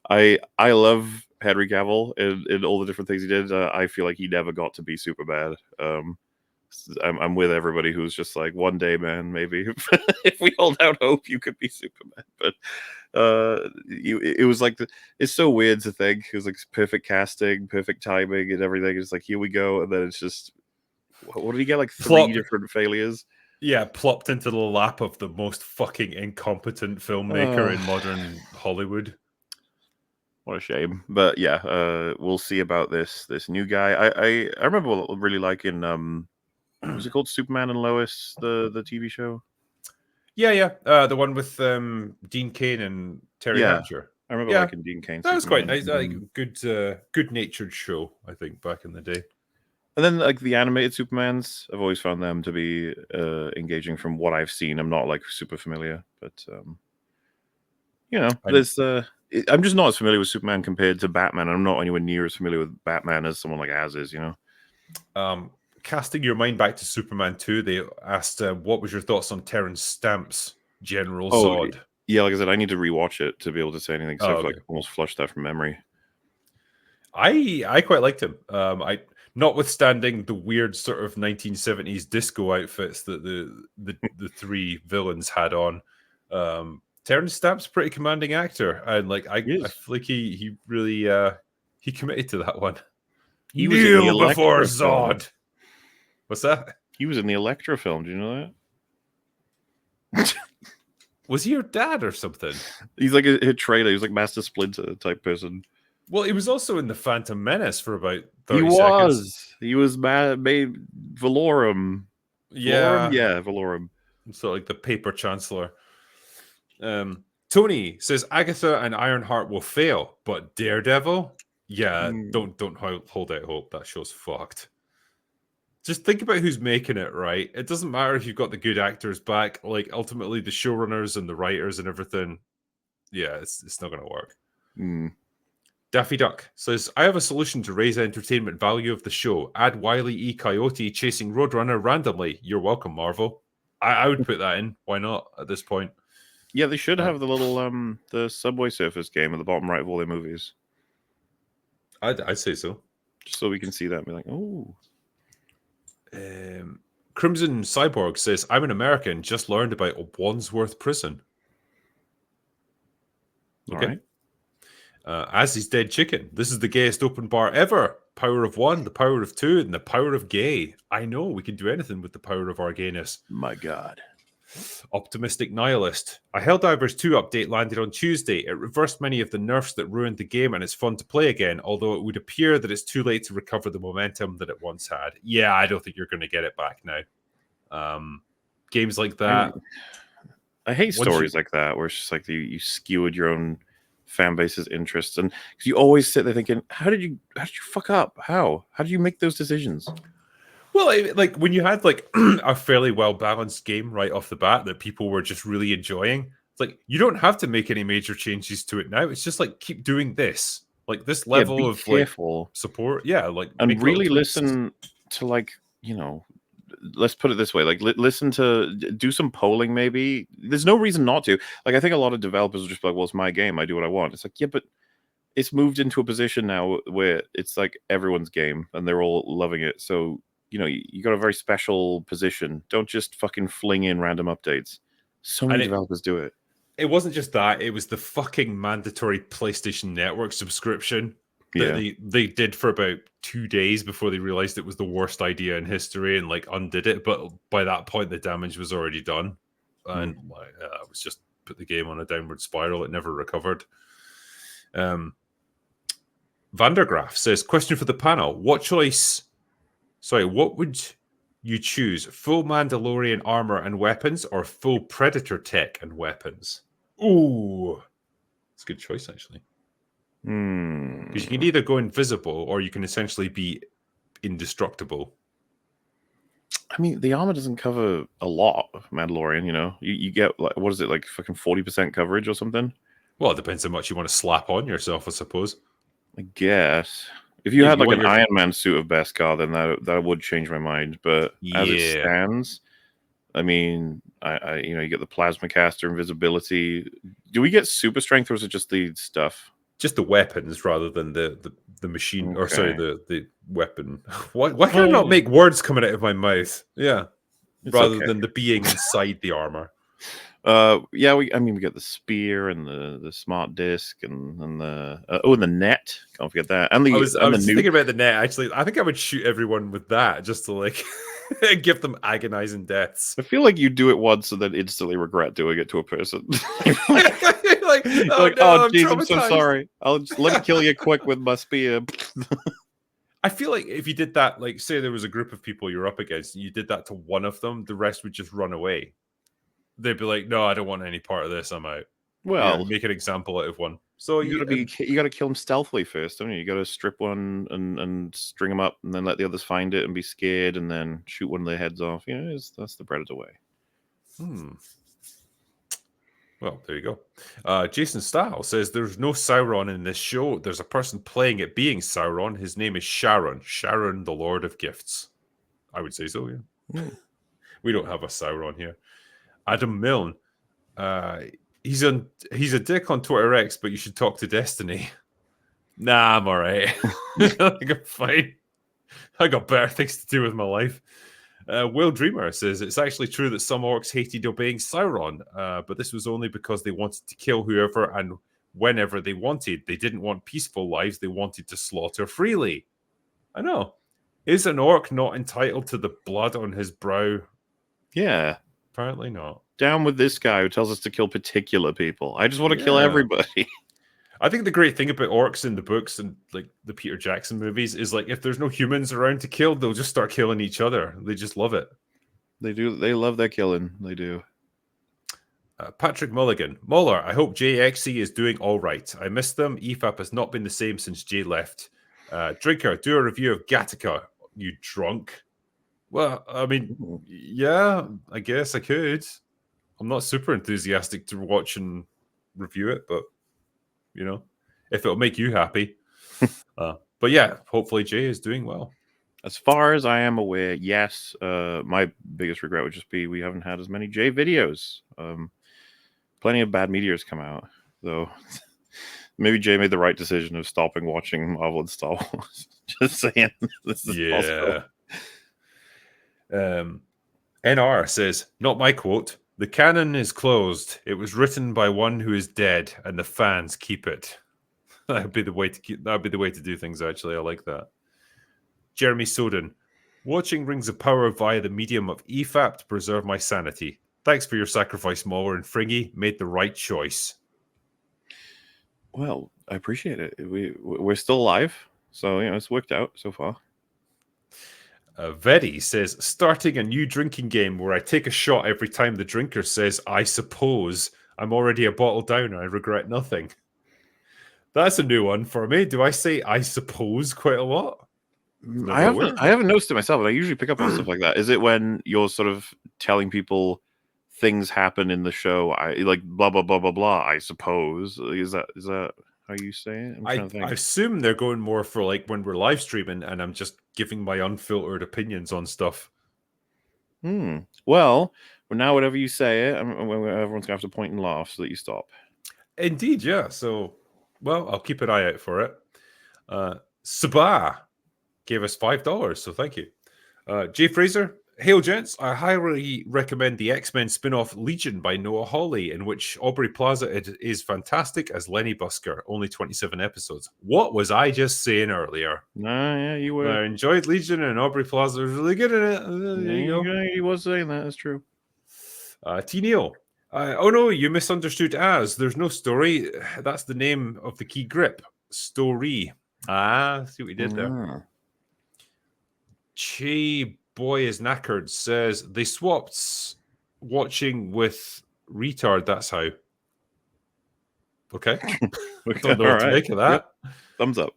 I love Henry Cavill in all the different things he did. I feel like he never got to be super bad. I'm with everybody who's just like, one day, man, maybe if we hold out hope, you could be Superman. But it was like it's so weird to think it was like perfect casting, perfect timing, and everything. It's like here we go, and then it's just what did he get? Like three different failures. Yeah, plopped into the lap of the most fucking incompetent filmmaker in modern Hollywood. What a shame. But yeah, we'll see about this new guy. I remember really liking was it called Superman and Lois, the TV show? Yeah. The one with Dean Cain and Terry Hatcher. I remember liking Dean Cain. That was quite nice. Like good-natured show, I think, back in the day. And then like the animated Supermans, I've always found them to be engaging from what I've seen. I'm not like super familiar, but you know, there's I'm just not as familiar with Superman compared to Batman. I'm not anywhere near as familiar with Batman as someone like Az is, you know. Casting your mind back to Superman 2, they asked, what was your thoughts on Terrence Stamp's General Zod? Yeah, like I said, I need to rewatch it to be able to say anything. So I feel like I almost flushed that from memory. I quite liked him. Notwithstanding the weird sort of 1970s disco outfits that the three villains had on, Terrence Stamp's a pretty commanding actor, and like I feel like he really he committed to that one. He was in the Electra before film. Zod. What's that? He was in the Electra film. Do you know that? Was he your dad or something? He's like a trailer. He was like Master Splinter type person. Well, he was also in the Phantom Menace for about 30 seconds. He was made Valorum. Yeah. Valorum. So like the paper chancellor. Tony says Agatha and Ironheart will fail, but Daredevil? Yeah, don't hold out hope. That show's fucked. Just think about who's making it, right? It doesn't matter if you've got the good actors back. Like, ultimately, the showrunners and the writers and everything, yeah, it's not going to work. Daffy Duck says, I have a solution to raise entertainment value of the show. Add Wile E. Coyote chasing Roadrunner randomly. You're welcome, Marvel. I would put that in. Why not at this point? Yeah, they should have the little the Subway Surfers game at the bottom right of all their movies. I'd say so. Just so we can see that and be like, oh. Crimson Cyborg says, I'm an American, just learned about Wandsworth Prison. Okay. Right. As is Dead Chicken. This is the gayest open bar ever. Power of one, the power of two, and the power of gay. I know we can do anything with the power of our gayness. My God. Optimistic Nihilist. A Helldivers 2 update landed on Tuesday. It reversed many of the nerfs that ruined the game and it's fun to play again, although it would appear that it's too late to recover the momentum that it once had. Yeah, I don't think you're going to get it back now. Games like that. I hate stories like that where it's just like you skewered your own fan base's interests, and because you always sit there thinking, how did you fuck up? How did you make those decisions? Well, like when you had like a fairly well balanced game right off the bat that people were just really enjoying, it's like you don't have to make any major changes to it now. It's just like keep doing this, like this level of careful. Like support. Yeah, like and really listen to like let's put it this way: like, listen to, do some polling. Maybe there's no reason not to. Like, I think a lot of developers are just like, "Well, it's my game. I do what I want." It's like, yeah, but it's moved into a position now where it's like everyone's game and they're all loving it. So, you got a very special position. Don't just fucking fling in random updates. So many developers do it. It wasn't just that; it was the fucking mandatory PlayStation Network subscription that they did for about 2 days before they realized it was the worst idea in history and like undid it. But by that point, the damage was already done, and it was just put the game on a downward spiral. It never recovered. Vandergraaf says, question for the panel. What would you choose? Full Mandalorian armor and weapons or full Predator tech and weapons? Ooh. It's a good choice, actually. Because you can either go invisible or you can essentially be indestructible. I mean, the armor doesn't cover a lot of Mandalorian, You get, like, what is it, like fucking 40% coverage or something? Well, it depends how much you want to slap on yourself, I suppose. I guess. If you had like an Iron Man suit of Beskar, then that would change my mind. But as it stands, I mean, you get the plasma caster, invisibility. Do we get super strength, or is it just the stuff? Just the weapons rather than the machine, or sorry, the weapon. Why can I not make words coming out of my mouth? Yeah, rather than the being inside the armor. We get the spear and the smart disc and the net. Can't forget that. And I was thinking about the net. Actually, I think I would shoot everyone with that just to like give them agonizing deaths. I feel like you do it once and then instantly regret doing it to a person. I'm so sorry. I'll just let me kill you quick with my spear. I feel like if you did that, like say there was a group of people you're up against, and you did that to one of them, the rest would just run away. They'd be like, "No, I don't want any part of this. I'm out." Well, make an example out of one. So you gotta kill them stealthily first, don't you? You gotta strip one and string them up, and then let the others find it and be scared, and then shoot one of their heads off. That's the Predator way. Well, there you go. Jason Stahl says there's no Sauron in this show. There's a person playing it being Sauron. His name is Sharon. Sharon, the Lord of Gifts. I would say so. Yeah. We don't have a Sauron here. Adam Milne, he's a dick on Twitter X, but you should talk to Destiny. Nah, I'm all right. I think I'm fine. I got better things to do with my life. Will Dreamer says it's actually true that some orcs hated obeying Sauron, but this was only because they wanted to kill whoever and whenever they wanted. They didn't want peaceful lives. They wanted to slaughter freely. I know. Is an orc not entitled to the blood on his brow? Yeah. Apparently not. Down with this guy who tells us to kill particular people. I just want to kill everybody. I think the great thing about orcs in the books and like the Peter Jackson movies is like if there's no humans around to kill, they'll just start killing each other. They just love it. They do. They love their killing. They do. Patrick Mulligan. Muller, I hope JXC is doing all right. I miss them. EFAP has not been the same since Jay left. Drinker, do a review of Gattaca, you drunk. Well, I mean, yeah, I guess I could. I'm not super enthusiastic to watch and review it, but if it'll make you happy. But yeah, hopefully Jay is doing well. As far as I am aware, yes. My biggest regret would just be we haven't had as many Jay videos. Plenty of bad meteors come out, though. Maybe Jay made the right decision of stopping watching Marvel and Star Wars. Just saying, this is possible. NR says, not my quote. The canon is closed. It was written by one who is dead, and the fans keep it. That'd be the way to do things. Actually, I like that. Jeremy Soden, watching Rings of Power via the medium of EFAP to preserve my sanity. Thanks for your sacrifice, Mauler and Fringy. Made the right choice. Well, I appreciate it. We're still alive, so it's worked out so far. Vedi says, starting a new drinking game where I take a shot every time the drinker says, I suppose. I'm already a bottle down. I regret nothing. That's a new one for me. Do I say I suppose quite a lot? I haven't noticed it myself, but I usually pick up on stuff like that. Is it when you're sort of telling people things happen in the show? I like blah blah blah blah blah. I suppose is that how you say it? I assume they're going more for like when we're live streaming and I'm just giving my unfiltered opinions on stuff. Well, now whenever you say it, everyone's gonna have to point and laugh so that you stop. Indeed, yeah. So, well, I'll keep an eye out for it. Sabah gave us $5, so thank you. Jay Fraser, hail gents, I highly recommend the X-Men spin-off Legion by Noah Hawley, in which Aubrey Plaza is fantastic as Lenny Busker, only 27 episodes. What was I just saying earlier? Yeah, you were. I enjoyed Legion and Aubrey Plaza was really good in it. There you go. He was saying that, that's true. T. Neal, oh no, you misunderstood as. There's no story. That's the name of the key grip. Story. See what we did there. Che Boy is knackered says they swapped watching with retard. That's how. Okay. Don't know what to make of that. Yep. Thumbs up.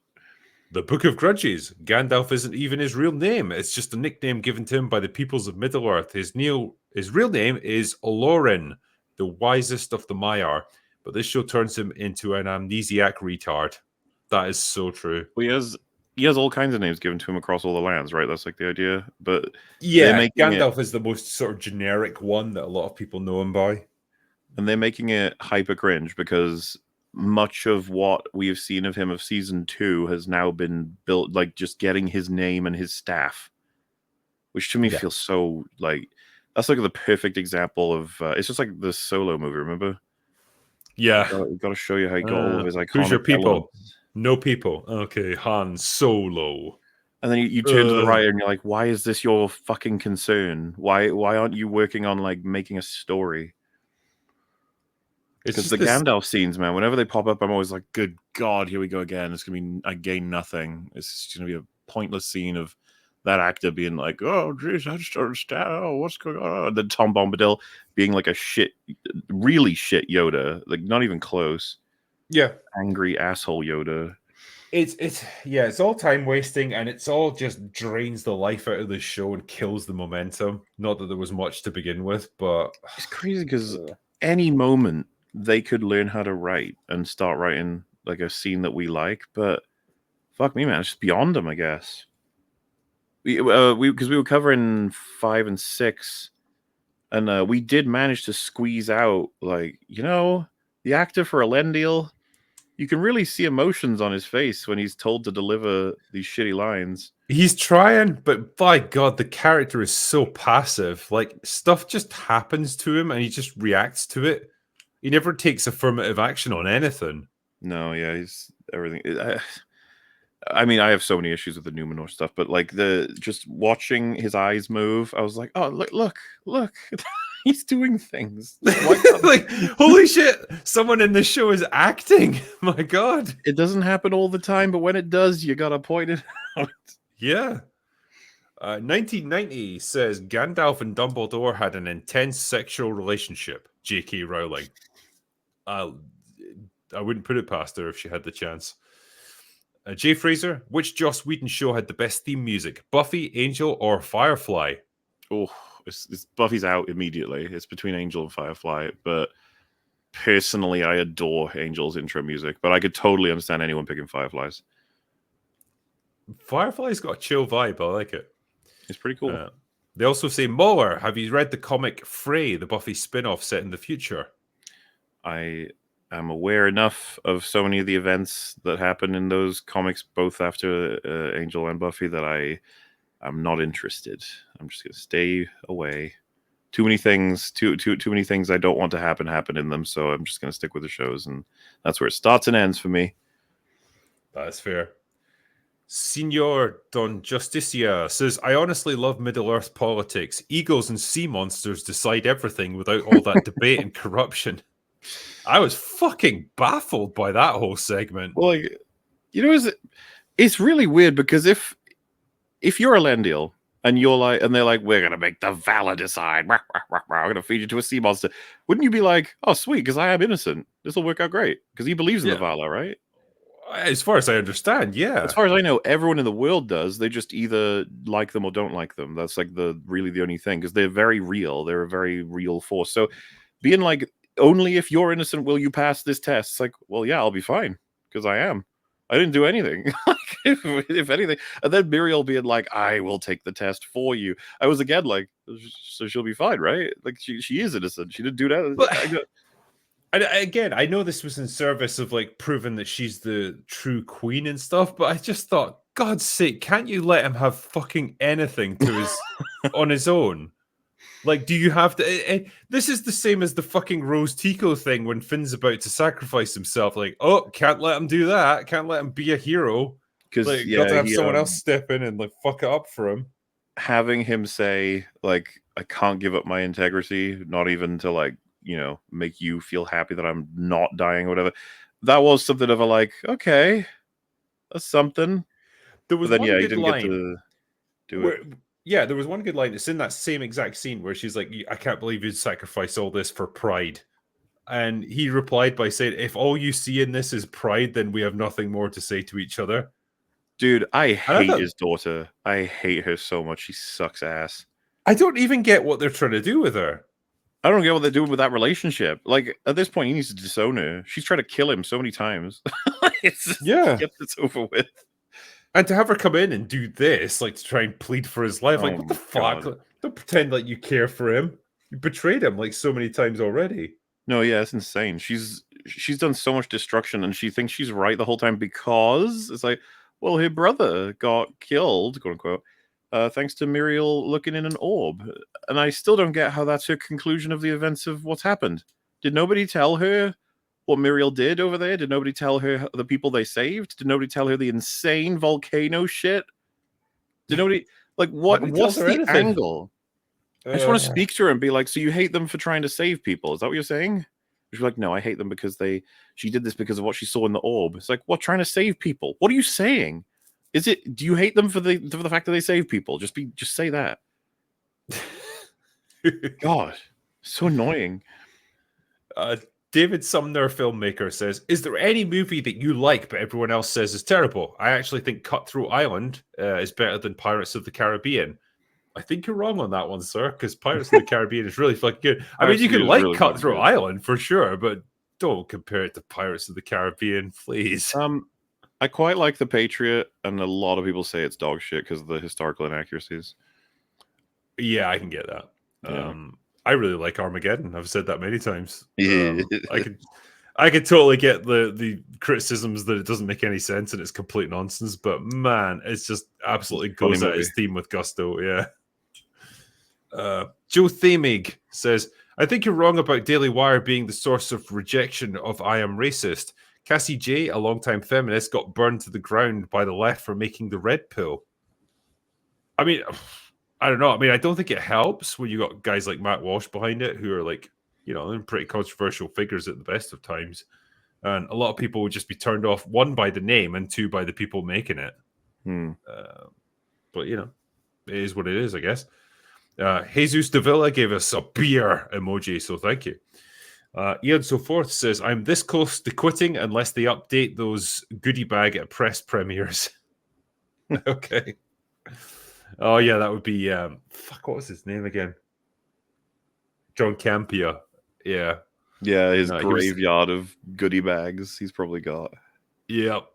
The Book of Grudges. Gandalf isn't even his real name. It's just a nickname given to him by the peoples of Middle-earth. His real name is Olorin, the wisest of the Maiar. But this show turns him into an amnesiac retard. That is so true. Well, he has all kinds of names given to him across all the lands, right? That's like the idea. But yeah, Gandalf is the most sort of generic one that a lot of people know him by. And they're making it hyper cringe because much of what we have seen of him of season 2 has now been built, like just getting his name and his staff, which to me feels so like that's like the perfect example of it's just like the Solo movie, remember? Yeah, got to show you how he got all of his iconic who's your people elements. No people. Okay, Han Solo. And then you turn to the writer and you're like, why is this your fucking concern? Why aren't you working on like making a story? Because the Gandalf scenes, man, whenever they pop up, I'm always like, good God, here we go again. It's going to be, I gain nothing. It's going to be a pointless scene of that actor being like, oh, geez, I just don't understand. Oh, what's going on? And then Tom Bombadil being like a really shit Yoda. Like, not even close. Yeah. Angry asshole Yoda. It's all time wasting, and it's all just drains the life out of the show and kills the momentum. Not that there was much to begin with, but it's crazy because any moment they could learn how to write and start writing like a scene that we like, but fuck me, man, it's just beyond them, I guess. Because we were covering 5 and 6, and we did manage to squeeze out, like, the actor for Elendil. You can really see emotions on his face when he's told to deliver these shitty lines. He's trying, but by God, the character is so passive. Like, stuff just happens to him and he just reacts to it. He never takes affirmative action on anything. No, yeah, he's everything. I mean, I have so many issues with the Numenor stuff, but like just watching his eyes move, I was like, oh, look. He's doing things. Like, holy shit, someone in the show is acting. My God. It doesn't happen all the time, but when it does, you gotta point it out. Yeah. 1990 says Gandalf and Dumbledore had an intense sexual relationship. J.K. Rowling. I wouldn't put it past her if she had the chance. Jay Fraser, which Joss Whedon show had the best theme music? Buffy, Angel, or Firefly? Oh, it's Buffy's out immediately. It's between Angel and Firefly, but personally, I adore Angel's intro music, but I could totally understand anyone picking Firefly's. Firefly's got a chill vibe. I like it. It's pretty cool. They also say, Muller, have you read the comic Frey, the Buffy spin-off set in the future? I am aware enough of so many of the events that happen in those comics, both after Angel and Buffy, that I'm not interested. I'm just going to stay away. Too many things I don't want to happen in them, so I'm just going to stick with the shows, and that's where it starts and ends for me. That's fair. Senor Don Justicia says, I honestly love Middle-earth politics. Eagles and sea monsters decide everything without all that debate and corruption. I was fucking baffled by that whole segment. Well, like, it's really weird because if you're Elendil and you're like, and they're like, we're gonna make the Valar decide, we're gonna feed you to a sea monster, wouldn't you be like, oh sweet, because I am innocent, this will work out great, because he believes in the Valar, right? As far as I understand, yeah. As far as I know, everyone in the world does. They just either like them or don't like them. That's like really the only thing, because they're very real. They're a very real force. So being like, only if you're innocent will you pass this test. It's like, well, yeah, I'll be fine because I am. I didn't do anything. if anything. And then Muriel being like, I will take the test for you. I was again like, so she'll be fine, right? Like she is innocent. She didn't do that. But again, I know this was in service of like proving that she's the true queen and stuff, but I just thought, God's sake, can't you let him have fucking anything to his on his own? Like, do you have to? This is the same as the fucking Rose Tico thing when Finn's about to sacrifice himself. Like, oh, can't let him do that. Can't let him be a hero. Because Like, got to have someone else step in and like fuck it up for him. Having him say like, I can't give up my integrity, not even to like, make you feel happy that I'm not dying or whatever. That was something of a like, okay, that's something. There was but then, one he good didn't line get to do where, it. yeah, there was one good line. It's in that same exact scene where she's like, I can't believe you'd sacrifice all this for pride. And he replied by saying, if all you see in this is pride, then we have nothing more to say to each other. Dude, I hate his daughter. I hate her so much. She sucks ass. I don't even get what they're trying to do with her. I don't get what they're doing with that relationship. Like, at this point, he needs to disown her. She's tried to kill him so many times. Get this over with. And to have her come in and do this, like to try and plead for his life, like, what the fuck? God. Don't pretend like you care for him. You betrayed him like so many times already. No, yeah, it's insane. She's done so much destruction, and she thinks she's right the whole time because it's like, well, her brother got killed, quote unquote, thanks to Muriel looking in an orb. And I still don't get how that's her conclusion of the events of what's happened. Did nobody tell her what Muriel did over there? Did nobody tell her the people they saved? Did nobody tell her the insane volcano shit? Did nobody like what's the angle? I just want to speak to her and be like, so you hate them for trying to save people? Is that what you're saying? She's like, no, I hate them because she did this because of what she saw in the orb. It's like, what, trying to save people? What are you saying? Do you hate them for the fact that they save people? Just say that. God, so annoying. David Sumner, filmmaker, says, is there any movie that you like but everyone else says is terrible? I actually think Cutthroat Island is better than Pirates of the Caribbean. I think you're wrong on that one, sir, because Pirates of the Caribbean is really fucking good. I mean, you can like really Cutthroat Island for sure, but don't compare it to Pirates of the Caribbean, please. I quite like The Patriot, and a lot of people say it's dog shit because of the historical inaccuracies. Yeah, I can get that. Yeah. I really like Armageddon. I've said that many times. Yeah. I could totally get the criticisms that it doesn't make any sense and it's complete nonsense, but man, it's just absolutely goes at its theme with gusto. Yeah. Joe Thamig says, I think you're wrong about Daily Wire being the source of rejection of I Am Racist. Cassie J, a longtime feminist, got burned to the ground by the left for making the red pill. I mean, I don't know. I mean, I don't think it helps when you got guys like Matt Walsh behind it who are like, they're pretty controversial figures at the best of times. And a lot of people would just be turned off, one, by the name, and two, by the people making it. But, it is what it is, I guess. Jesus de Villa gave us a beer emoji, so thank you. Ian So Forth says, I'm this close to quitting unless they update those goodie bag at press premieres. Okay. Oh, yeah, that would be... what was his name again? John Campea. Yeah. Yeah, his graveyard of goodie bags he's probably got. Yep.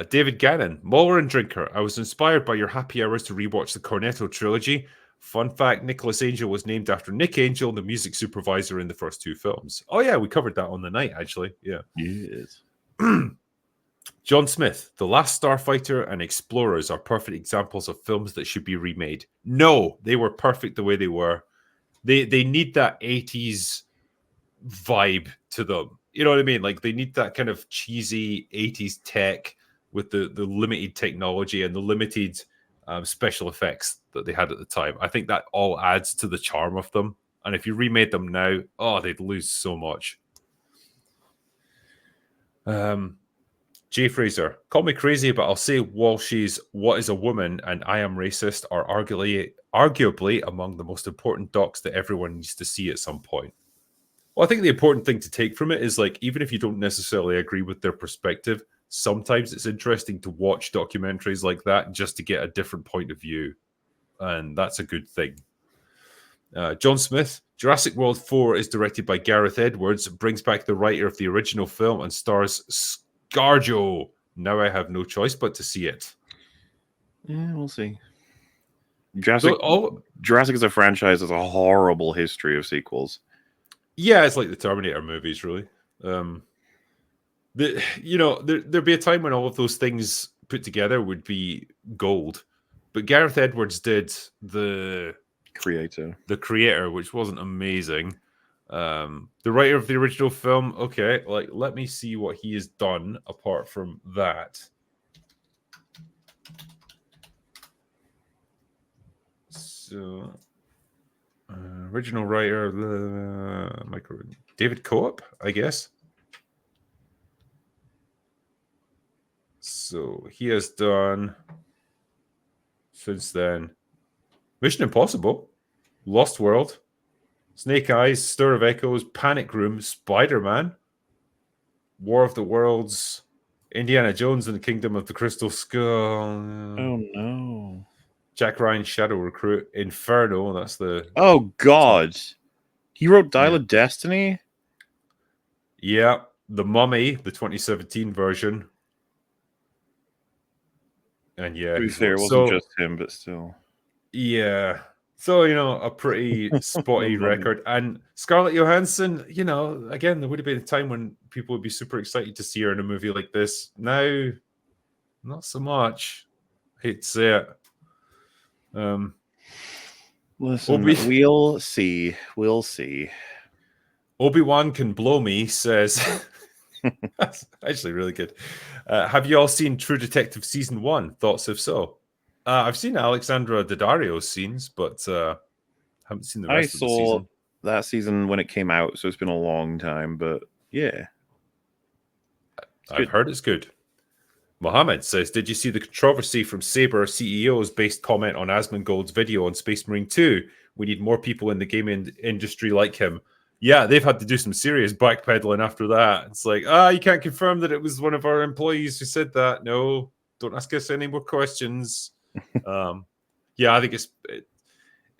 David Gannon, Mauler and Drinker. I was inspired by your happy hours to rewatch the Cornetto trilogy. Fun fact, Nicholas Angel was named after Nick Angel, the music supervisor in the first two films. Oh, yeah, we covered that on the night, actually. Yeah. Yes. John Smith, The Last Starfighter and Explorers are perfect examples of films that should be remade. No, they were perfect the way they were. They need that 80s vibe to them. You know what I mean? Like, they need that kind of cheesy 80s tech with the limited technology and the limited special effects that they had at the time. I think that all adds to the charm of them. And if you remade them now, they'd lose so much. Jay Fraser, call me crazy, but I'll say Walsh's What is a Woman and I Am Racist are arguably among the most important docs that everyone needs to see at some point. Well, I think the important thing to take from it is, like, even if you don't necessarily agree with their perspective, sometimes it's interesting to watch documentaries like that just to get a different point of view. And that's a good thing. John Smith, Jurassic World 4 is directed by Gareth Edwards, brings back the writer of the original film and stars ScarJo Now I have no choice but to see it. Yeah, we'll see. Though, Jurassic as a franchise has a horrible history of sequels. yeah, it's like the Terminator movies, really. There'd be a time when all of those things put together would be gold, but Gareth Edwards did the creator, which wasn't amazing. The writer of the original film, okay, like let me see what he has done apart from that. So, original writer, David Coop, I guess. So he has done since then Mission Impossible, Lost World, Snake Eyes, Stir of Echoes, Panic Room, Spider-Man, War of the Worlds, Indiana Jones and the Kingdom of the Crystal Skull. Oh no. Jack Ryan Shadow Recruit, Inferno, that's the... Oh god. He wrote Dial of Destiny? Yeah, The Mummy, the 2017 version. And yeah, To be fair, it wasn't just him, but still. Yeah. So, a pretty spotty record. And Scarlett Johansson, again, there would have been a time when people would be super excited to see her in a movie like this. Now, not so much. I hate to say it. Listen, we'll see. We'll see. Obi-Wan Can Blow Me says... That's actually really good. Have you all seen True Detective Season 1? Thoughts if so? I've seen Alexandra Daddario's scenes, but haven't seen the rest of the season. I saw that season when it came out, so it's been a long time, but yeah. I've heard it's good. Mohammed says, did you see the controversy from Saber CEO's based comment on Asmongold's video on Space Marine 2? We need more people in the gaming industry like him. Yeah, they've had to do some serious backpedaling after that. It's like, you can't confirm that it was one of our employees who said that. No, don't ask us any more questions. Yeah, I think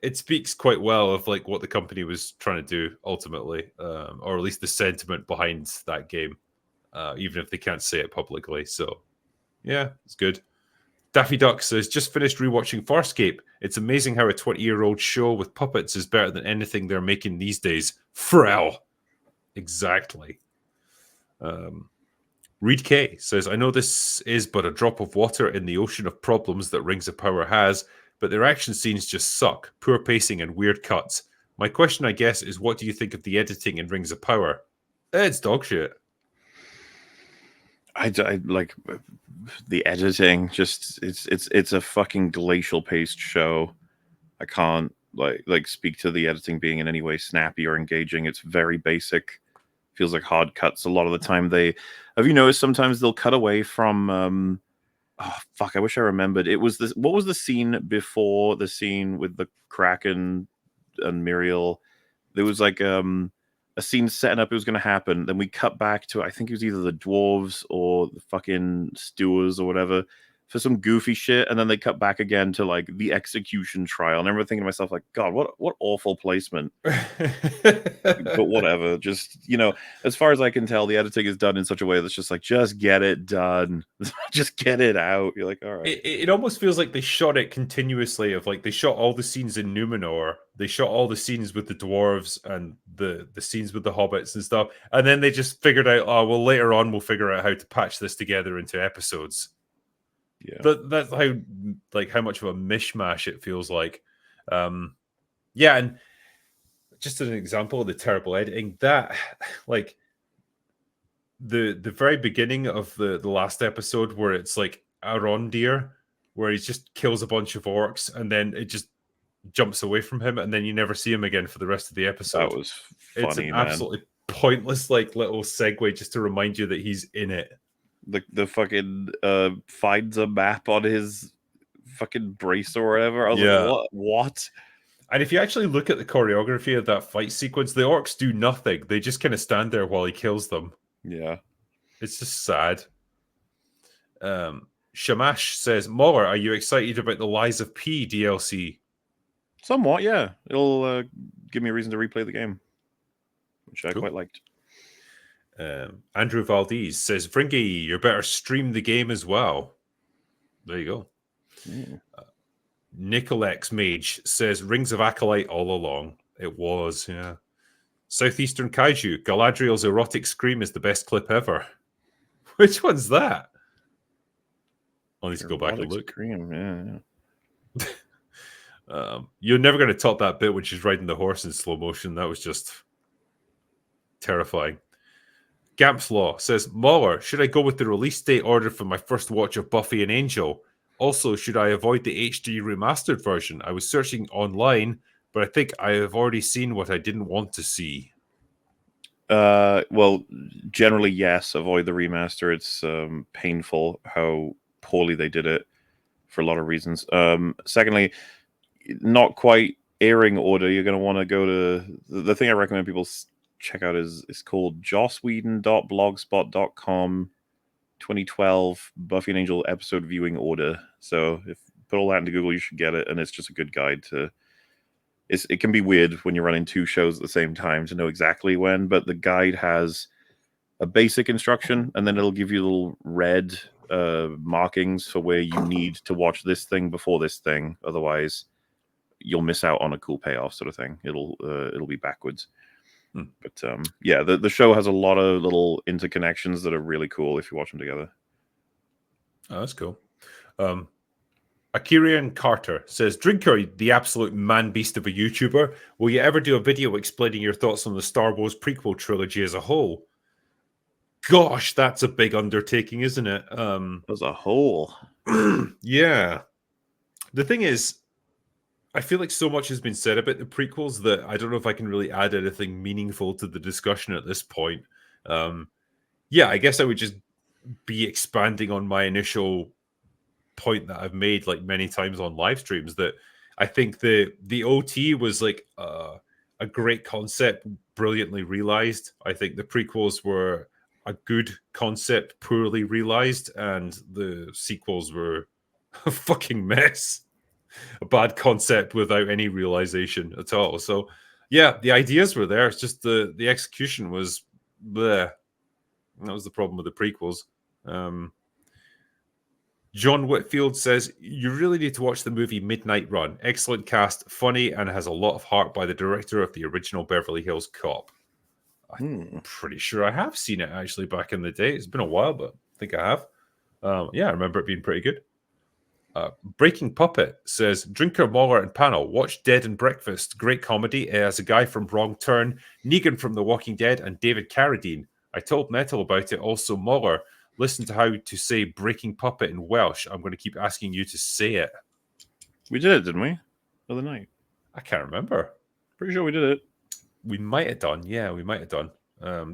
it speaks quite well of like what the company was trying to do ultimately, or at least the sentiment behind that game, even if they can't say it publicly. So, yeah, it's good. Daffy Duck says, just finished rewatching Farscape. It's amazing how a 20-year-old show with puppets is better than anything they're making these days. Frel. Exactly. Reed K says, I know this is but a drop of water in the ocean of problems that Rings of Power has, but their action scenes just suck. Poor pacing and weird cuts. My question, I guess, is what do you think of the editing in Rings of Power? It's dog shit. I like the editing. Just it's a fucking glacial paced show. I can't like speak to the editing being in any way snappy or engaging. It's very basic. Feels like hard cuts a lot of the time. Have you noticed sometimes they'll cut away from oh fuck, I wish I remembered. It was this, what was the scene before the scene with the Kraken and Muriel? There was like a scene setting up it was going to happen. Then we cut back to, I think it was either the dwarves or the fucking stewards or whatever for some goofy shit. And then they cut back again to like the execution trial. And I remember thinking to myself, like, God, what awful placement. But whatever. Just, as far as I can tell, the editing is done in such a way that's just like, just get it done. Just get it out. You're like, all right. It almost feels like they shot it continuously of like they shot all the scenes in Numenor. They shot all the scenes with the dwarves and the scenes with the hobbits and stuff. And then they just figured out, well, later on we'll figure out how to patch this together into episodes. Yeah. That's how much of a mishmash it feels like. Yeah, and just as an example of the terrible editing, that like the very beginning of the last episode where it's like Arondir, where he just kills a bunch of orcs and then it just jumps away from him and then you never see him again for the rest of the episode. That was funny, it's an absolutely pointless like little segue just to remind you that he's in it. The fucking finds a map on his fucking brace or whatever. I was like, what? And if you actually look at the choreography of that fight sequence, the orcs do nothing. They just kind of stand there while he kills them. Yeah. It's just sad. Shamash says, Mauler, are you excited about the Lies of P DLC? Somewhat, yeah. It'll give me a reason to replay the game, which I quite liked. Andrew Valdez says, Fringy, you better stream the game as well. There you go. Yeah. Nicolex Mage says, Rings of Acolyte all along. It was, yeah. Southeastern Kaiju, Galadriel's erotic scream is the best clip ever. Which one's that? I'll need to go back and look. Scream, yeah. You're never going to top that bit when she's riding the horse in slow motion. That was just terrifying. Gamp's Law says, Mauler, should I go with the release date order for my first watch of Buffy and Angel? Also, should I avoid the HD remastered version? I was searching online, but I think I have already seen what I didn't want to see. Well, generally, yes. Avoid the remaster. It's painful how poorly they did it for a lot of reasons. Secondly, not quite airing order. You're going to want to go to the thing I recommend people check out is called josswhedon.blogspot.com 2012 Buffy and Angel episode viewing order. So if you put all that into Google, you should get it, and it's just a good guide to. It can be weird when you're running two shows at the same time to know exactly when, but the guide has a basic instruction, and then it'll give you little red markings for where you need to watch this thing before this thing. Otherwise, you'll miss out on a cool payoff, sort of thing. It'll be backwards. But yeah, the show has a lot of little interconnections that are really cool if you watch them together. Oh, that's cool. Akirian Carter says, Drinker, the absolute man-beast of a YouTuber, will you ever do a video explaining your thoughts on the Star Wars prequel trilogy as a whole? Gosh, that's a big undertaking, isn't it? As a whole. Yeah. The thing is, I feel like so much has been said about the prequels that I don't know if I can really add anything meaningful to the discussion at this point. Yeah, I guess I would just be expanding on my initial point that I've made like many times on live streams, that I think the OT was like a great concept, brilliantly realized. I think the prequels were a good concept, poorly realized, and the sequels were a fucking mess. A bad concept without any realization at all. So yeah, the ideas were there. It's just the execution was bleh. That was the problem with the prequels. John Whitfield says, you really need to watch the movie Midnight Run. Excellent cast, funny, and has a lot of heart by the director of the original Beverly Hills Cop. I'm pretty sure I have seen it actually back in the day. It's been a while, but I think I have. Yeah, I remember it being pretty good. Breaking Puppet says, Drinker, Mauler, and Panel, watch Dead and Breakfast. Great comedy. It has a guy from Wrong Turn, Negan from The Walking Dead, and David Carradine. I told Metal about it. Also, Mauler, listen to how to say Breaking Puppet in Welsh. I'm going to keep asking you to say it. We did it, didn't we? The other night. I can't remember. Pretty sure we did it. We might have done. Yeah, we might have done.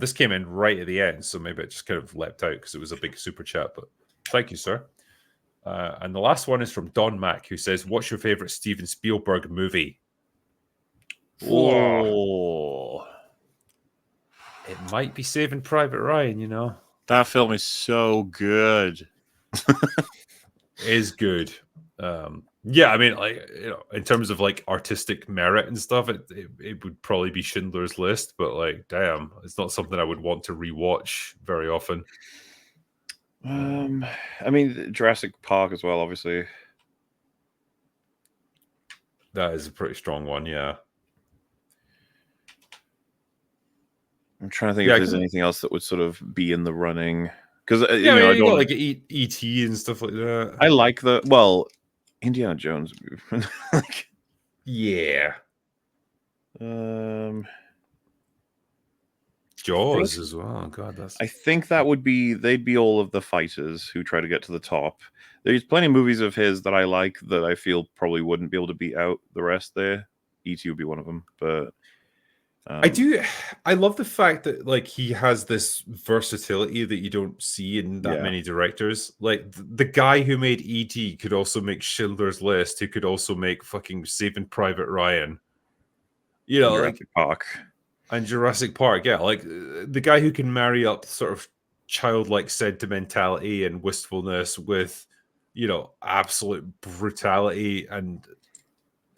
This came in right at the end, so maybe it just kind of leapt out because it was a big super chat. But thank you, sir. And the last one is from Don Mack, who says, what's your favorite Steven Spielberg movie? Oh. It might be Saving Private Ryan, you know. That film is so good. Is good. Yeah, I mean, like, you know, in terms of like artistic merit and stuff, it would probably be Schindler's List, but like, damn, it's not something I would want to rewatch very often. I mean, Jurassic Park as well, obviously. That is a pretty strong one, yeah. I'm trying to think if there's anything else that would sort of be in the running. Because yeah, I don't like E.T. and stuff like that. I like Indiana Jones. Like, yeah. Jaws as well. God, I think that they'd be all of the fighters who try to get to the top. There's plenty of movies of his that I like that I feel probably wouldn't be able to beat out the rest there. E.T. would be one of them, but I love the fact that like he has this versatility that you don't see in that many directors. Like the guy who made E.T. could also make Schindler's List, who could also make fucking Saving Private Ryan. You know, Jurassic Park. And Jurassic Park, yeah. Like the guy who can marry up sort of childlike sentimentality and wistfulness with, you know, absolute brutality and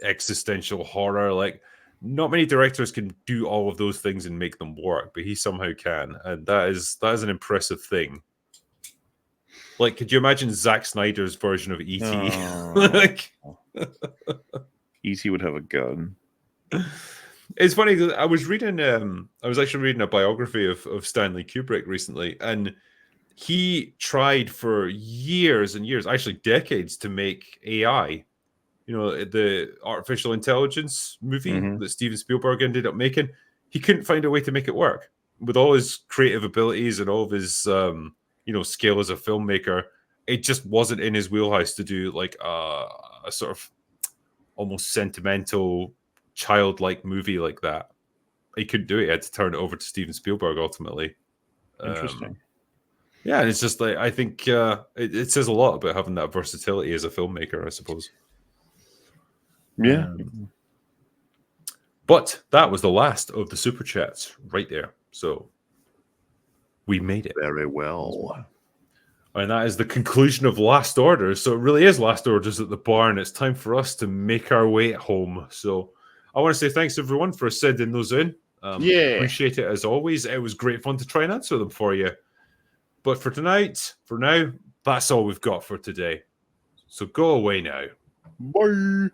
existential horror. Like not many directors can do all of those things and make them work, but he somehow can, and that is an impressive thing. Like, could you imagine Zack Snyder's version of E.T.? Like, E.T. would have a gun. it's funny that I was actually reading a biography of Stanley Kubrick recently, and he tried for years and years, actually decades, to make AI. You know, the artificial intelligence movie that Steven Spielberg ended up making. He couldn't find a way to make it work with all his creative abilities and all of his skill as a filmmaker. It just wasn't in his wheelhouse to do like a sort of almost sentimental, childlike movie like that. He couldn't do it. He had to turn it over to Steven Spielberg ultimately. Interesting. Yeah, and it's just like, I think it says a lot about having that versatility as a filmmaker, I suppose. Yeah. But that was the last of the super chats right there. So we made it. Very well. And that is the conclusion of Last Orders. So it really is Last Orders at the bar, and it's time for us to make our way home. So I want to say thanks, everyone, for sending those in. Appreciate it as always. It was great fun to try and answer them for you. But for now, that's all we've got for today. So go away now. Bye.